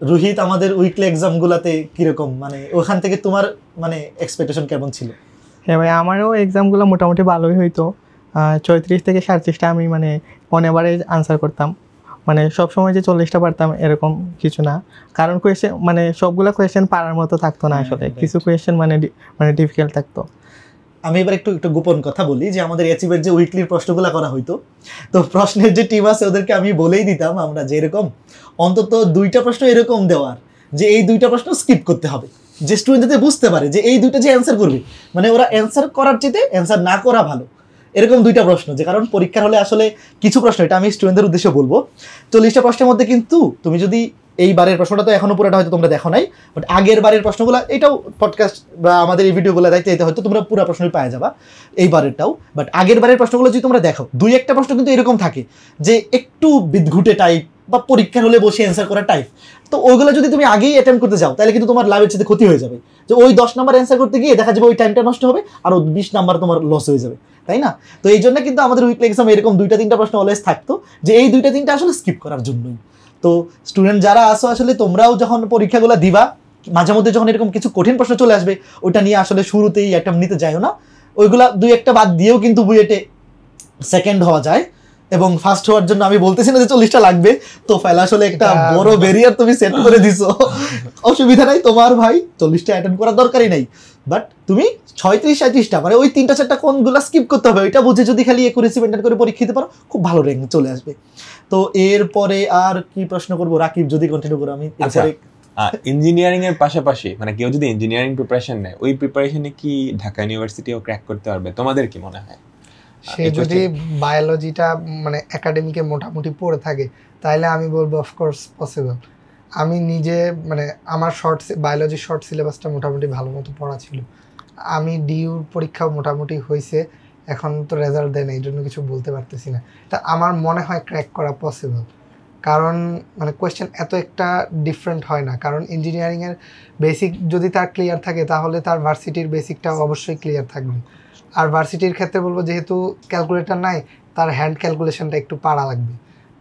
রোহিত, আমাদের উইকলি এক্সাম গুলাতে কিরকম, মানে ওখান থেকে তোমার মানে এক্সপেকটেশন কেমন ছিল? হ্যাঁ ভাই, আমারও এক্সামগুলো মোটামুটি ভালোই হইতো। 34 থেকে 37টা আমি মানে অন এভারেজ আনসার করতাম। মানে সবসময় যে 40টা পারতাম এরকম কিছু না, কারণ কোয়েশ্চেন মানে সবগুলো কোয়েশ্চেন পারার মতো থাকতো না আসলে, কিছু কোয়েশ্চেন মানে ডিফিকাল্ট থাকতো। আমি এবার একটু গোপন কথা বলি যে আমাদের অ্যাচিভের যে উইকলির প্রশ্নগুলো করা হইতো, তো প্রশ্নের যে টিম আছে ওদেরকে আমি বলেই দিতাম আমরা যে এরকম অন্তত 2টা প্রশ্ন এরকম দেওয়ার যে এই 2টা প্রশ্ন স্কিপ করতে হবে, যে স্টুডেন্ট যাতে বুঝতে পারে যে এই 2টা যে অ্যান্সার করবে মানে ওরা অ্যান্সার করার চেয়ে অ্যান্সার না করা ভালো, এরকম 2টা প্রশ্ন। যে কারণ পরীক্ষার হলে আসলে কিছু প্রশ্ন, এটা আমি স্টুডেন্টদের উদ্দেশ্যে বলবো, 40টা প্রশ্নের মধ্যে কিন্তু তুমি যদি এই বারের প্রশ্নটা তো এখনো পুরোটা হয়তো তোমরা দেখো নাই, বাট আগের বারের প্রশ্নগুলো, এটাও পডকাস্ট বা আমাদের এই ভিডিওগুলো দেখতে যেতে হয়তো তোমরা পুরো প্রশ্নই পাওয়া যাবা এই বারেরটাও, বাট আগের বারের প্রশ্নগুলো যদি তোমরা দেখো 2-1টা প্রশ্ন কিন্তু এরকম থাকে যে একটু বিদঘুটে টাইপ বা পরীক্ষার হলে বসে অ্যান্সার করা টাইপ, তো ওইগুলো যদি তুমি আগেই অ্যাটেম্প করতে যাও তাহলে কিন্তু তোমার লাভের সাথে ক্ষতি হয়ে যাবে, যে ওই 10 নাম্বার অ্যান্সার করতে গিয়ে দেখা যাবে ওই টাইমটা নষ্ট হবে আর 20 নাম্বার তোমার লস হয়ে যাবে, তাই না? তো এই জন্য কিন্তু আমাদের উইকলি এক্সাম এরকম 2-3টা প্রশ্ন অলওয়েজ থাকতো যে এই 2-3টা আসলে স্কিপ করার জন্যই। তো স্টুডেন্ট যারা আসো আসলে তোমরাও যখন পরীক্ষাগুলো দিবা মাঝে মধ্যে যখন এরকম কিছু কঠিন প্রশ্ন চলে আসবে ওইটা নিয়ে আসলে শুরুতেই অ্যাটেম্প নিতে যাইও না, ওইগুলা 2-1টা বাদ দিয়েও কিন্তু বুয়েটে সেকেন্ড হওয়া যায়। এবং ফার্স্ট হওয়ার জন্য আমি বলতেছি না যে 40টা লাগবে, তো ফাইলে আসলে একটা বড় ব্যারিয়ার তুমি সেট করে দিছো, অসুবিধা নাই তোমার ভাই, 40টা অ্যাটেন্ড করার দরকারই নাই, বাট তুমি 36-37টা মানে ওই 3-4টা কোনগুলো স্কিপ করতে হবে ওইটা বুঝে যদি খালি একুরেসি মেইনটেইন করে পরীক্ষা দিতে পারো খুব ভালো র্যাঙ্ক চলে আসবে। তো এরপরে আর কি প্রশ্ন করবো, রাকিব যদি কন্টিনিউ করো। আমি ইঞ্জিনিয়ারিং এর পাশাপাশি মানে কেউ যদি ইঞ্জিনিয়ারিং প্রিপারেশন নেয় ওই প্রিপারেশনে কি ঢাকা ইউনিভার্সিটিও ক্র্যাক করতে পারবে, তোমাদের কি মনে হয়? সে যদি বায়োলজিটা মানে একাডেমিকে মোটামুটি পড়ে থাকে তাহলে আমি বলবো অফকোর্স পসিবল। আমি নিজে মানে আমার বায়োলজি শর্ট সিলেবাসটা মোটামুটি ভালো মতো পড়া ছিল, আমি ডিইউর পরীক্ষাও মোটামুটি হয়েছে, এখন তো রেজাল্ট দেয় না এই জন্য কিছু বলতে পারতেছি না, তা আমার মনে হয় ক্র্যাক করা পসিবল। কারণ মানে কোয়েশ্চেন এত একটা ডিফারেন্ট হয় না, কারণ ইঞ্জিনিয়ারিংয়ের বেসিক যদি তার ক্লিয়ার থাকে তাহলে তার ভার্সিটির বেসিকটাও অবশ্যই ক্লিয়ার থাকবে। আর ভার্সিটির ক্ষেত্রে বলবো যেহেতু ক্যালকুলেটর নাই তার হ্যান্ড ক্যালকুলেশনটা একটু পারা লাগবে,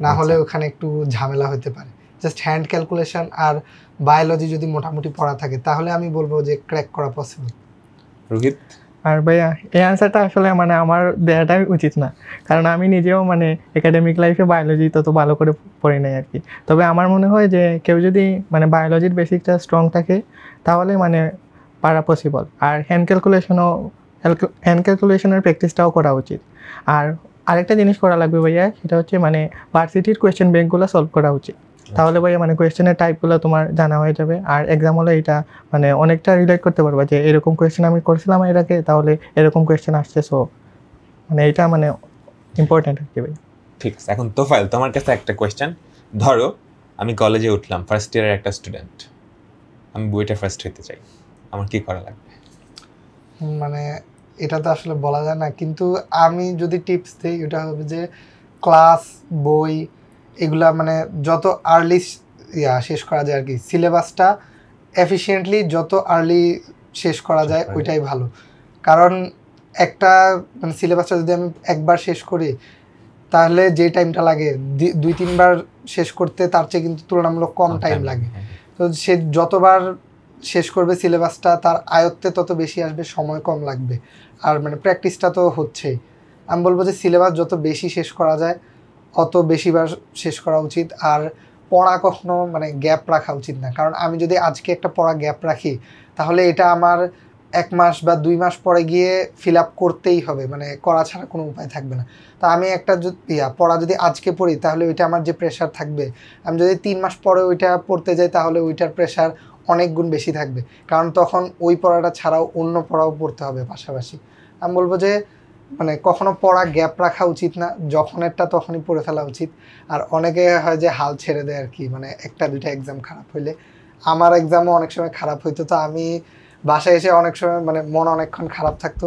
না হলে ওখানে একটু ঝামেলা হতে পারে। জাস্ট হ্যান্ড ক্যালকুলেশন আর বায়োলজি যদি মোটামুটি পড়া থাকে তাহলে আমি বলবো যে ক্র্যাক করা পসিবল। রোহিত? আর ভাইয়া এই অ্যান্সারটা আসলে মানে আমার দেওয়াটাই উচিত না, কারণ আমি নিজেও মানে একাডেমিক লাইফে বায়োলজি তত ভালো করে পড়ি নাই আর কি। তবে আমার মনে হয় যে কেউ যদি মানে বায়োলজির বেসিকটা স্ট্রং থাকে তাহলে মানে পারা পসিবল। আর হ্যান্ড ক্যালকুলেশনের প্র্যাকটিসটাও করা উচিত। আর আরেকটা জিনিস করা লাগবে ভাইয়া, সেটা হচ্ছে মানে ভার্সিটির কোয়েশ্চেন ব্যাংকগুলো সলভ করা উচিত, তাহলে ভাইয়া মানে কোয়েশ্চেনের টাইপগুলো তোমার জানা হয়ে যাবে। আর এক্সাম হলে এটা মানে অনেকটা রিলেট করতে পারবা যে এরকম কোয়েশ্চেন আমি করছিলাম এর আগে, তাহলে এরকম কোয়েশ্চেন আসছে, সো মানে এটা মানে ইম্পর্টেন্ট আর কি ভাই। ঠিক আছে, এখন তোফাইল তোমার কাছে একটা কোয়েশ্চেন। ধরো আমি কলেজে উঠলাম, ফার্স্ট ইয়ারের একটা স্টুডেন্ট, আমি বুয়েটে ফার্স্ট হতে চাই, আমার কি করা লাগবে? মানে এটা তো আসলে বলা যায় না, কিন্তু আমি যদি টিপস দিই এটা হবে যে ক্লাস বই এগুলা মানে যত আর্লি শেষ করা যায় আর কি, সিলেবাসটা এফিশিয়েন্টলি যত আর্লি শেষ করা যায় ওইটাই ভালো। কারণ একটা মানে সিলেবাসটা যদি আমি একবার শেষ করি তাহলে যে টাইমটা লাগে 2-3 বার শেষ করতে তার চেয়ে কিন্তু তুলনামূলক কম টাইম লাগে। তো সে যতবার শেষ করবে সিলেবাসটা তার আয়ত্তে তত বেশি আসবে, সময় কম লাগবে, আর মানে প্র্যাকটিসটা তো হচ্ছেই। আমি বলবো যে সিলেবাস যত বেশি শেষ করা যায় অত বেশিবার শেষ করা উচিত। আর পড়া কখনো মানে গ্যাপ রাখা উচিত না, কারণ আমি যদি আজকে একটা পড়া গ্যাপ রাখি তাহলে এটা আমার 1 মাস বা 2 মাস পরে গিয়ে ফিল আপ করতেই হবে, মানে করা ছাড়া কোনো উপায় থাকবে না। তো আমি একটা পড়া যদি আজকে পড়ি তাহলে ওইটা আমার যে প্রেশার থাকবে, আমি যদি 3 মাস পরে ওইটা পড়তে যাই তাহলে ওইটার প্রেশার অনেক গুণ বেশি থাকবে, কারণ তখন ওই পড়াটা ছাড়াও অন্য পড়াও পড়তে হবে পাশাপাশি। আমি বলবো যে মানে কখনো পড়া গ্যাপ রাখা উচিত না, যখনেরটা তখনই পড়ে ফেলা উচিত। আর অনেকে হয় যে হাল ছেড়ে দেয় আর কি, মানে 1-2টা এক্সাম খারাপ হইলে, আমার এক্সামও অনেক সময় খারাপ হইতো, তো আমি বাসায় এসে অনেক সময় মানে মন অনেকক্ষণ খারাপ থাকতো,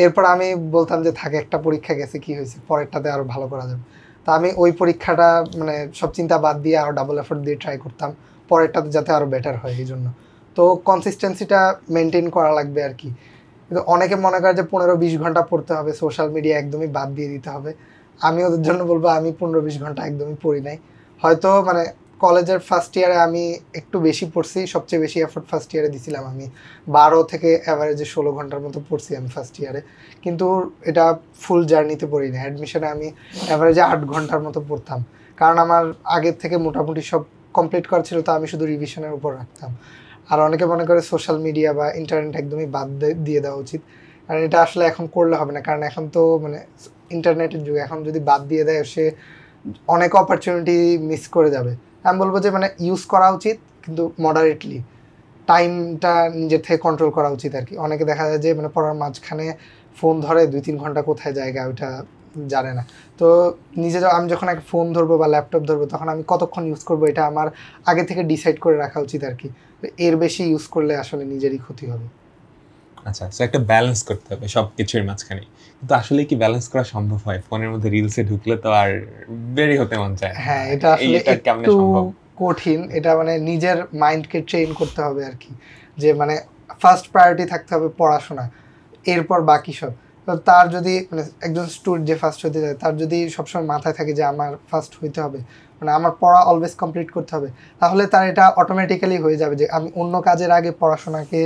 এরপর আমি বলতাম যে থাকে একটা পরীক্ষা গেছে কি হয়েছে, পরেরটাতে আরও ভালো করা যাবে। তা আমি ওই পরীক্ষাটা মানে সব চিন্তা বাদ দিয়ে আরও ডাবল এফোর্ট দিয়ে ট্রাই করতাম পরেরটাতে যাতে আরও বেটার হয়। এই জন্য তো কনসিস্টেন্সিটা মেনটেন করা লাগবে আর কি। কিন্তু অনেকে মনে করে যে 15-20 ঘন্টা পড়তে হবে, সোশ্যাল মিডিয়া একদমই বাদ দিয়ে দিতে হবে। আমি ওদের জন্য বলবো আমি 15-20 ঘন্টা একদমই পড়ি নাই, হয়তো মানে কলেজের ফার্স্ট ইয়ারে আমি একটু বেশি পড়ছি, সবচেয়ে বেশি এফোর্ট ফার্স্ট ইয়ারে দিছিলাম আমি। 12 থেকে অ্যাভারেজে 16 ঘন্টার মতো পড়ছি আমি ফার্স্ট ইয়ারে, কিন্তু এটা ফুল জার্নিতে পড়ি না। অ্যাডমিশনে আমি অ্যাভারেজে 8 ঘন্টার মতো পড়তাম, কারণ আমার আগের থেকে মোটামুটি সব কমপ্লিট করা ছিল, তো আমি শুধু রিভিশনের উপর রাখতাম। আর অনেকে মনে করে সোশ্যাল মিডিয়া বা ইন্টারনেট একদমই বাদ দিয়ে দেওয়া উচিত, কারণ এটা আসলে এখন করলে হবে না, কারণ এখন তো মানে ইন্টারনেটের যুগে, এখন যদি বাদ দিয়ে দেয় সে অনেক অপরচুনিটি মিস করে যাবে। আমি বলবো যে মানে ইউজ করা উচিত, কিন্তু মডারেটলি, টাইমটা নিজের থেকে কন্ট্রোল করা উচিত আর কি। অনেকে দেখা যায় যে মানে পড়ার মাঝখানে ফোন ধরে 2-3 ঘন্টা কোথায় জায়গা ওইটা জানে না। তো আমি যখন একটা ফোন ধরবো বা ল্যাপটপ ধরবো, তখন আমি কতক্ষণ ইউজ করবো এটা আমার আগে থেকে ডিসাইড করে রাখা উচিত আর কি। এর বেশি ইউজ করলে আসলে নিজেরই ক্ষতি হবে। আচ্ছা, সো একটা ব্যালেন্স করতে হবে সব কিছুর মাঝখানে, কিন্তু আসলে কি ব্যালেন্স করা সম্ভব হয়? ফোনের মধ্যে রিলসে ঢুকলে তো আর বেরি হতে মন চায়। হ্যাঁ, এটা আসলে একটু কঠিন। এটা মানে নিজের মাইন্ডকে ট্রেন করতে হবে আর কি, যে মানে ফার্স্ট প্রায়োরিটি থাকতে হবে পড়াশোনা, এরপর বাকি সব। তো তার যদি মানে একজন স্টুডেন্ট যে ফার্স্ট হতে যায়, তার যদি সবসময় মাথায় থাকে যে আমার ফার্স্ট হইতে হবে, মানে আমার পড়া অলওয়েজ কমপ্লিট করতে হবে, তাহলে তার এটা অটোমেটিক্যালি হয়ে যাবে যে আমি অন্য কাজের আগে পড়াশোনাকে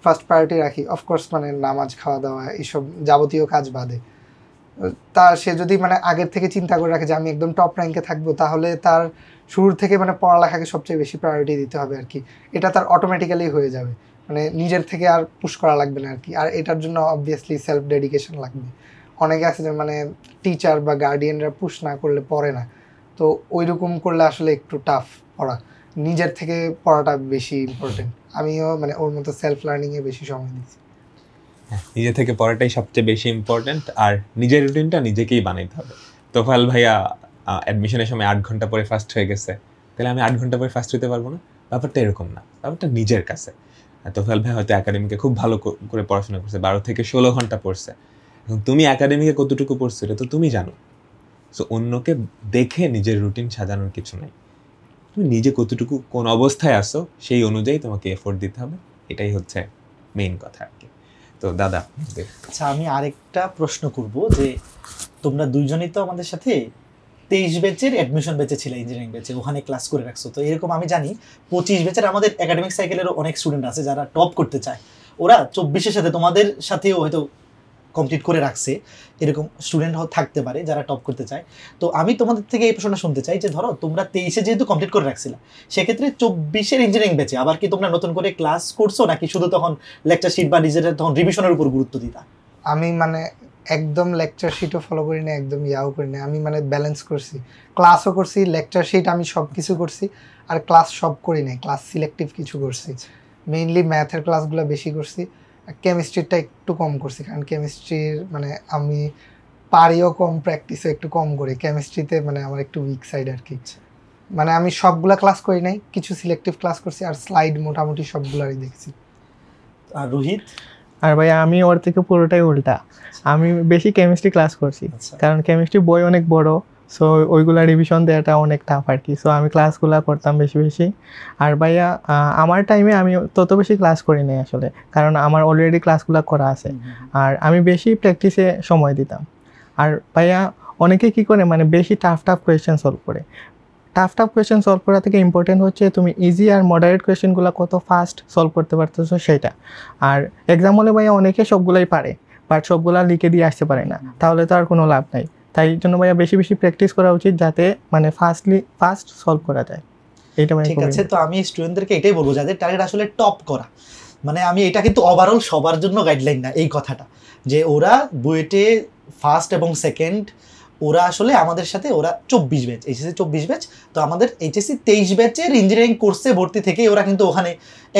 ফার্স্ট প্রায়োরিটি রাখি। অফকোর্স মানে নামাজ, খাওয়া দাওয়া, এইসব যাবতীয় কাজ বাদে। তা সে যদি মানে আগের থেকে চিন্তা করে রাখে যে আমি একদম টপ র্যাঙ্কে থাকবো, তাহলে তার শুরুর থেকে মানে পড়ালেখাকে সবচেয়ে বেশি প্রায়োরিটি দিতে হবে আর কি। এটা তার অটোমেটিক্যালি হয়ে যাবে, মানে নিজের থেকে আর পুশ করা লাগবে না আর কি। আর এটার জন্য অবভিয়াসলি সেলফ ডেডিকেশন লাগবে। অনেকে আছে যে মানে টিচার বা গার্ডিয়ানরা পুশ না করলে পড়ে না, তো ওইরকম করলে আসলে একটু টাফ পড়া। নিজের থেকে পড়াটা বেশি ইম্পর্টেন্ট। আমিও মানে ওর মতো সেলফ লার্নিংয়ে বেশি সময় দিচ্ছি। নিজে থেকে পড়াটাই সবচেয়ে বেশি ইম্পর্টেন্ট, আর নিজের রুটিনটা নিজেকেই বানাইতে হবে। তোফায়েল ভাইয়া অ্যাডমিশনের সময় 8 ঘন্টা পরে ফার্স্ট হয়ে গেছে, তাহলে আমি 8 ঘন্টা পরে ফার্স্ট হতে পারবো না? ব্যাপারটা এরকম না, ব্যাপারটা নিজের কাছে। তোফায়েল ভাই হয়তো একাডেমিকে খুব ভালো করে পড়াশোনা করছে, 12 থেকে 16 ঘন্টা পড়ছে, এবং তুমি একাডেমিকে কতটুকু পড়ছো এটা তো তুমি জানো। সো অন্যকে দেখে নিজের রুটিন সাজানোর কিছু নাই, তুমি নিজে কতটুকু কোন অবস্থায় আসো সেই অনুযায়ী তোমাকে এফোর্ট দিতে হবে, এটাই হচ্ছে মেইন কথা আর কি। তো দাদা, আচ্ছা, আমি আরেকটা প্রশ্ন করব যে তোমরা দুইজনই তো আমাদের সাথে 23 ব্যাচের অ্যাডমিশন ব্যাচে ছিল, ইঞ্জিনিয়ারিং ব্যাচে, ওখানে ক্লাস করে রাখছো। তো এরকম আমি জানি 25 ব্যাচের আমাদের একাডেমিক সাইকেলেরও অনেক স্টুডেন্ট আছে যারা টপ করতে চায়, ওরা 24-এর সাথে তোমাদের সাথেও হয়তো কমপ্লিট করে রাখছে, এরকম স্টুডেন্ট থাকতে পারে যারা টপ করতে চায়। তো আমি তোমাদের থেকে এই প্রশ্নটা শুনতে চাই যে ধরো তোমরা 23-এ যেহেতু কমপ্লিট করে রাখছিলা, সেক্ষেত্রে 24-এর ইঞ্জিনিয়ারিং ব্যাচে আবার কি তোমরা নতুন করে ক্লাস করছো, নাকি শুধু তখন লেকচার শিট বা নিজেদের তখন রিভিশনের উপর গুরুত্ব দিতা? আমি মানে একদম লেকচার শিটও ফলো করি না, একদম ইয়াও করি না। আমি মানে ব্যালেন্স করছি, ক্লাসও করছি, লেকচার শিট আমি সব কিছু করছি, আর ক্লাস সব করি নাই, ক্লাস সিলেক্টিভ কিছু করছি। মেইনলি ম্যাথের ক্লাসগুলো বেশি করছি, কেমিস্ট্রিটা একটু কম করছি, কারণ কেমিস্ট্রির মানে আমি পারিও কম, প্র্যাকটিসও একটু কম করি কেমিস্ট্রিতে, মানে আমার একটু উইক সাইড আর কি। মানে আমি সবগুলা ক্লাস করি নাই, কিছু সিলেক্টিভ ক্লাস করছি, আর স্লাইড মোটামুটি সবগুলারই দেখছি। আর রোহিত? আর ভাই আমি ওর থেকে পুরোটাই উল্টা, আমি বেশি কেমিস্ট্রি ক্লাস করছি, কারণ কেমিস্ট্রি বই অনেক বড়, সো ওইগুলা রিভিশন দেওয়াটা অনেক টাফ আর কি। সো আমি ক্লাসগুলো করতাম বেশি বেশি। আর ভাইয়া আমার টাইমে আমি তত বেশি ক্লাস করি নাই আসলে, কারণ আমার অলরেডি ক্লাসগুলো করা আছে, আর আমি বেশি প্র্যাকটিসে সময় দিতাম। আর ভাইয়া অনেকে কী করে মানে বেশি টাফ কোয়েশ্চেন সলভ করে। টাফ কোয়েশ্চেন সলভ করা থেকে ইম্পর্টেন্ট হচ্ছে তুমি ইজি আর মডারেট কোয়েশ্চেনগুলো কত ফাস্ট সলভ করতে পারতেছো সেটা। আর এক্সাম হলে ভাইয়া অনেকে সবগুলোই পারে, বাট সবগুলা লিখে দিয়ে আসতে পারে না, তাহলে তো আর কোনো লাভ নাই। তাই জন্য ভাইয়া বেশি বেশি প্র্যাকটিস করা উচিত, যাতে মানে ফাস্ট সলভ করা যায়। এইটা ঠিক আছে। তো আমি স্টুডেন্টদেরকে এটাই বলবো, যাদের টার্গেট আসলে টপ করা, মানে আমি এটা কিন্তু ওভারঅল সবার জন্য গাইডলাইন না এই কথাটা, যে ওরা বুয়েটে ফার্স্ট এবং সেকেন্ড, ওরা আসলে আমাদের সাথে, ওরা 24 ব্যাচ, এইচএসসি 24 ব্যাচ, তো আমাদের এইচএসসি 23 ব্যাচের ইঞ্জিনিয়ারিং কোর্সে ভর্তি থেকে ওরা কিন্তু ওখানে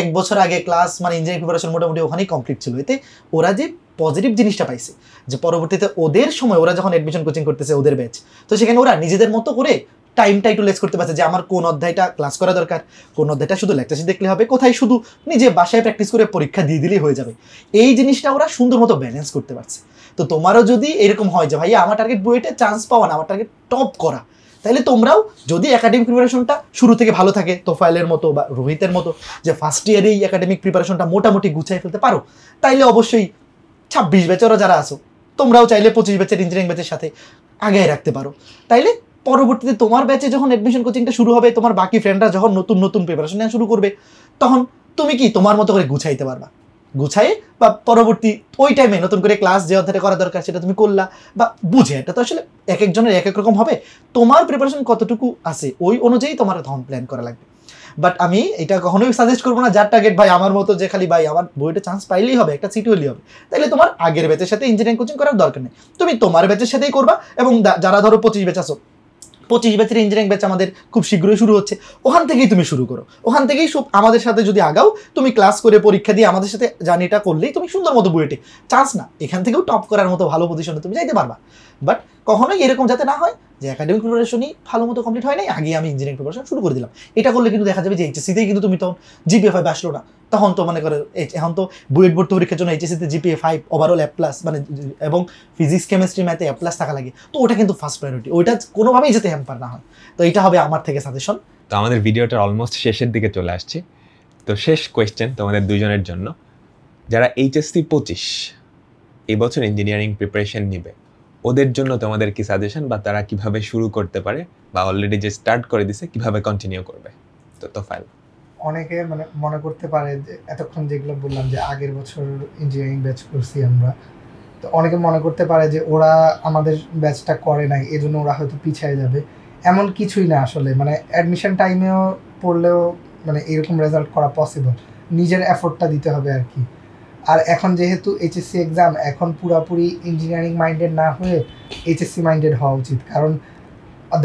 1 বছর আগে ক্লাস মানে ইঞ্জিনিয়ারিং প্রিপারেশন মোটামুটি ওখানেই কমপ্লিট ছিল। এতে ওরা যে পজিটিভ জিনিসটা পাইছে, যে পরবর্তীতে ওদের সময় ওরা যখন অ্যাডমিশন কোচিং করতেছে ওদের ব্যাচ, তো সেখানে ওরা নিজেদের মতো করে টাইমটা একটু লেস করতে পারছে, যে আমার কোন অধ্যায়টা ক্লাস করা দরকার, কোন অধ্যায়টা শুধু লেকচার দেখলে হবে, কোথায় শুধু নিজে বাসায় প্র্যাকটিস করে পরীক্ষা দিয়ে দিলেই হয়ে যাবে, এই জিনিসটা ওরা সুন্দর মতো ব্যালেন্স করতে পারছে। তো তোমারও যদি এরকম হয় যে ভাইয়া আমার টার্গেট বুয়েটে চান্স পাওয়া না, আমার টার্গেট টপ করা, তাহলে তোমরাও যদি একাডেমিক প্রিপারেশনটা শুরু থেকে ভালো থাকে, তোফায়েলের মতো বা রোহিতের মতো, যে ফার্স্ট ইয়ারেই একাডেমিক প্রিপারেশনটা মোটামুটি গুছিয়ে ফেলতে পারো, তাইলে অবশ্যই 26 ব্যাচেরও যারা আসো তোমরাও চাইলে 25 ব্যাচের ইঞ্জিনিয়ারিং ব্যাচের সাথে আগায় রাখতে পারো। তাইলে পরবর্তীতে তোমার ব্যাচে যখন অ্যাডমিশন কোচিংটা শুরু হবে, তোমার বাকি ফ্রেন্ডরা যখন নতুন নতুন প্রিপারেশন নেওয়া শুরু করবে, তখন তুমি কি তোমার মতো করে গুছাইতে পারবা, গুছাই বা পরবর্তী ওই টাইমে নতুন করে ক্লাস যে অধ্যায়টা করা দরকার সেটা তুমি করলা বা বুঝে। এটা তো আসলে এক একজনের এক এক রকম হবে, তোমার প্রিপারেশন কতটুকু আছে ওই অনুযায়ী তোমার তখন প্ল্যান করা লাগবে। বাট আমি এটা কখনোই সাজেস্ট করবো না যার টার্গেট ভাই আমার মতো যে খালি ভাই আমার বইটা চান্স পাইলেই হবে, একটা সিট হলেই হবে, তাহলে তোমার আগের ব্যাচের সাথে ইঞ্জিনিয়ারিং কোচিং করার দরকার নেই, তুমি তোমার ব্যাচের সাথেই করবা। এবং যারা ধরো 25 ব্যাচ আসো, 25 ব্যাচের ইঞ্জিনিয়ারিং ব্যাচ আমাদের খুব শীঘ্রই শুরু হচ্ছে, ওখান থেকেই তুমি শুরু করো, ওখান থেকেই সব আমাদের সাথে যদি আগাও, তুমি ক্লাস করে পরীক্ষা দিয়ে আমাদের সাথে জার্নিটা করলেই তুমি সুন্দর মতো বুয়েটে চান্স না, এখান থেকেও টপ করার মতো ভালো পজিশনে তুমি যাইতে পারবা। বাট কখনোই এরকম যাতে না হয় যে একাডেমিক প্রিপারেশনই ভালো মতো কমপ্লিট হয় নাই, আগে আমি ইঞ্জিনিয়ারিং প্রিপারেশন শুরু করে দিলাম। এটা করলে কিন্তু দেখা যাবে যে এইচএসসিতেই কিন্তু তুমি তখন জিপিএ 5 আসলো না, তখন তো মনে করে এখন তো বুয়েট ভর্তি পরীক্ষার জন্য এইচএসসিতে জিপিএ 5 ওভারঅল A+ মানে এবং ফিজিক্স কেমিস্ট্রি ম্যাথে A+ থাকা লাগে, তো ওটা কিন্তু ফার্স্ট প্রায়োরিটি, ওইটা কোনোভাবেই যাতে হ্যাম্পার না হয়। তো এটা হবে আমার থেকে সাজেশন। তো আমাদের ভিডিওটার অলমোস্ট শেষের দিকে চলে আসছি। তো শেষ কোয়েশ্চেন তোমাদের দুজনের জন্য, যারা এইচএসসি 25 এই বছর ইঞ্জিনিয়ারিং প্রিপারেশন নিবে, ওদের জন্য তোমাদের কি সাজেশন, বা তারা কিভাবে শুরু করতে পারে, বা অলরেডি যে স্টার্ট করে দিছে কিভাবে কন্টিনিউ করবে? তো তোফায়েল। অনেকে মানে মনে করতে পারে যে এতক্ষণ যেগুলো বললাম যে আগের বছর ইঞ্জিনিয়ারিং ব্যাচ করছি আমরা, তো অনেকে মনে করতে পারে যে ওরা আমাদের ব্যাচটা করে নাই এজন্য ওরা হয়তো পিছিয়ে যাবে। এমন কিছুই না আসলে, মানে অ্যাডমিশন টাইমেও পড়লেও মানে এরকম রেজাল্ট করা পসিবল, নিজের এফোর্টটা দিতে হবে আর কি। আর এখন যেহেতু এইচএসসি এক্সাম, এখন পুরাপুরি ইঞ্জিনিয়ারিং মাইন্ডেড না হয়ে এইচএসসি মাইন্ডেড হওয়া উচিত। কারণ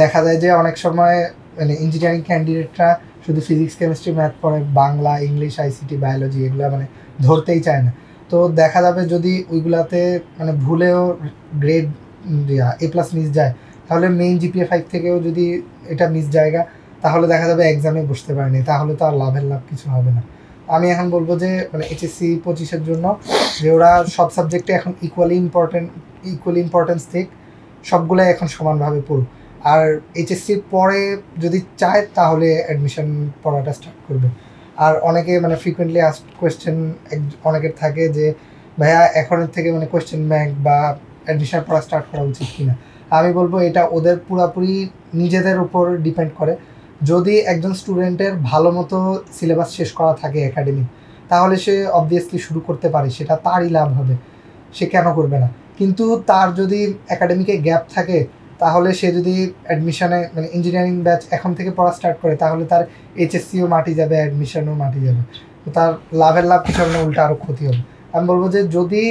দেখা যায় যে অনেক সময় মানে ইঞ্জিনিয়ারিং ক্যান্ডিডেটরা শুধু ফিজিক্স কেমিস্ট্রি ম্যাথ পড়ে, বাংলা ইংলিশ আইসিটি বায়োলজি এগুলো মানে ধরতেই চায় না। তো দেখা যাবে যদি ওইগুলাতে মানে ভুলেও গ্রেড A+ মিস যায়, তাহলে মেইন জিপিএ 5 থেকেও যদি এটা মিস জায়গা, তাহলে দেখা যাবে এক্সামে বসতে পারেনি, তাহলে তো আর লাভের লাভ কিছু হবে না। আমি এখন বলবো যে মানে এইচএসসি 25-এর জন্য যে ওরা সব সাবজেক্টে এখন ইকুয়ালি ইম্পর্টেন্স দিক, সবগুলাই এখন সমানভাবে পড়ুক। আর এইচএসসির পরে যদি চায় তাহলে অ্যাডমিশন পড়াটা স্টার্ট করবে। আর অনেকে মানে ফ্রিকুয়েন্টলি আস্ক কোয়েশ্চেন অনেকের থাকে যে ভাইয়া এখনের থেকে মানে কোয়েশ্চেন ব্যাংক বা অ্যাডমিশন পড়া স্টার্ট করা উচিত কিনা। আমি বলবো এটা ওদের পুরোপুরি নিজেদের উপর ডিপেন্ড করে। যদি একজন স্টুডেন্টের ভালো মতো সিলেবাস শেষ করা থাকে একাডেমিক, তাহলে সে অবভিয়াসলি শুরু করতে পারে, সেটা তারই লাভ হবে, সে কেন করবে না। কিন্তু তার যদি একাডেমিকে গ্যাপ থাকে, তাহলে সে যদি অ্যাডমিশনে মানে ইঞ্জিনিয়ারিং ব্যাচ এখন থেকে পড়া স্টার্ট করে, তাহলে তার এইচএসসিও মাটি যাবে, অ্যাডমিশনও মাটি যাবে, তো তার লাভের লাভ কিছু হবে না, উল্টা আরও ক্ষতি হবে। আমি বলবো যে যদি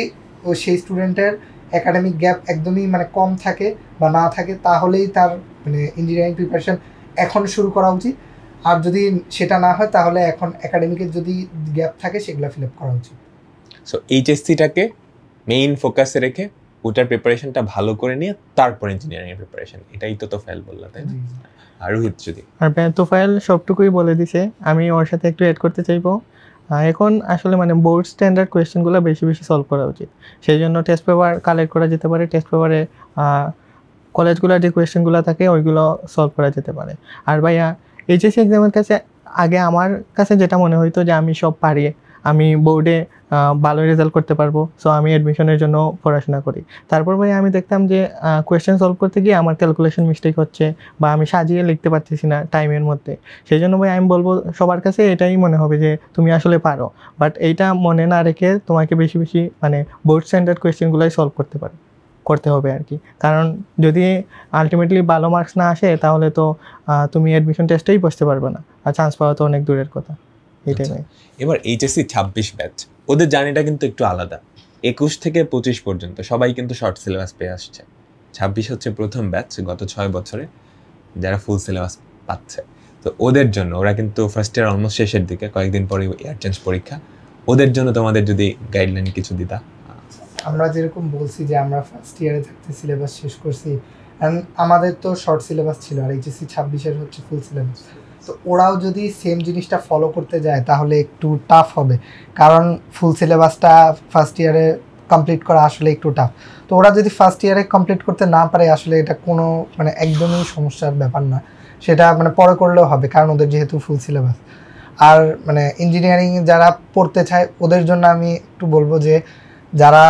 সেই স্টুডেন্টের একাডেমিক গ্যাপ একদমই মানে কম থাকে বা না থাকে, তাহলেই তার মানে ইঞ্জিনিয়ারিং প্রিপারেশন এখন শুরু করা উচিত। আর যদি সেটা না হয়, তাহলে এখন একাডেমিকের যদি গ্যাপ থাকে সেগুলো ফিল আপ করা উচিত। সো এইচএসসিটাকে মেইন ফোকাসে রেখে ওটার প্রিপারেশনটা ভালো করে নিয়ে তারপর ইঞ্জিনিয়ারিং প্রিপারেশন, এটাই তো তোফায়েল বললা, তাই না? আর রোহিত যদি? আর তোফায়েল সবটুকুই বলে দিছে, আমি ওর সাথে একটু অ্যাড করতে চাইবো। এখন আসলে মানে বোর্ড স্ট্যান্ডার্ড কোয়েশ্চেনগুলো বেশি বেশি সলভ করা উচিত। সেই জন্য টেস্ট পেপার কালেক্ট করা যেতে পারে, টেস্ট পেপারে কলেজগুলোর যে কোয়েশ্চেনগুলো থাকে ওইগুলো সলভ করা যেতে পারে। আর ভাইয়া এইচএসসি এক্সামের কাছে আগে আমার কাছে যেটা মনে হইতো যে আমি সব পারি, আমি বোর্ডে ভালো রেজাল্ট করতে পারবো, সো আমি অ্যাডমিশনের জন্য পড়াশোনা করি। তারপর ভাই আমি দেখতাম যে কোয়েশ্চেন সলভ করতে গিয়ে আমার ক্যালকুলেশন মিস্টেক হচ্ছে, বা আমি সাজিয়ে লিখতে পারতেছি না টাইমের মধ্যে। সেই জন্য ভাই আমি বলবো সবার কাছে এটাই মনে হবে যে তুমি আসলে পারো, বাট এইটা মনে না রেখে তোমাকে বেশি বেশি মানে বোর্ড স্ট্যান্ডার্ড কোয়েশ্চেনগুলোই সলভ করতে হবে আর কি। কারণ যদি আলটিমেটলি ভালো মার্কস না আসে, তাহলে তো তুমি অ্যাডমিশন টেস্টেই বসতে পারবে না, আর চান্স পাওয়া তো অনেক দূরের কথা। এইটাই ভাই। এবার এইচএসসি 26 ব্যাচ, ওদের জার্নিটা কিন্তু একটু আলাদা। 21 থেকে 25 পর্যন্ত সবাই কিন্তু শর্ট সিলেবাস পেয়ে আসছে, 26 হচ্ছে প্রথম ব্যাচ গত 6 বছরে যারা ফুল সিলেবাস পাচ্ছে। তো ওদের জন্য, ওরা কিন্তু ফার্স্ট ইয়ার অলমোস্ট শেষের দিকে, কয়েকদিন পরে ইয়ার চেঞ্জ পরীক্ষা, ওদের জন্য তোমাদের যদি গাইডলাইন কিছু দিতা। আমরা যেরকম বলছি যে আমরা ফার্স্ট ইয়ারে থাকতে সিলেবাস শেষ করছি, আমাদের তো শর্ট সিলেবাস ছিল, আর এইচএসসি 26-এর হচ্ছে ফুল সিলেবাস। তো ওরাও যদি সেম জিনিসটা ফলো করতে যায় তাহলে একটু টাফ হবে, কারণ ফুল সিলেবাসটা ফার্স্ট ইয়ারে কমপ্লিট করা আসলে একটু টাফ। তো ওরা যদি ফার্স্ট ইয়ারে কমপ্লিট করতে না পারে, আসলে এটা কোনো মানে একদমই সমস্যার ব্যাপার না, সেটা মানে পরে করলেও হবে, কারণ ওদের যেহেতু ফুল সিলেবাস। আর মানে ইঞ্জিনিয়ারিং যারা পড়তে চায় ওদের জন্য আমি একটু বলবো যে যারা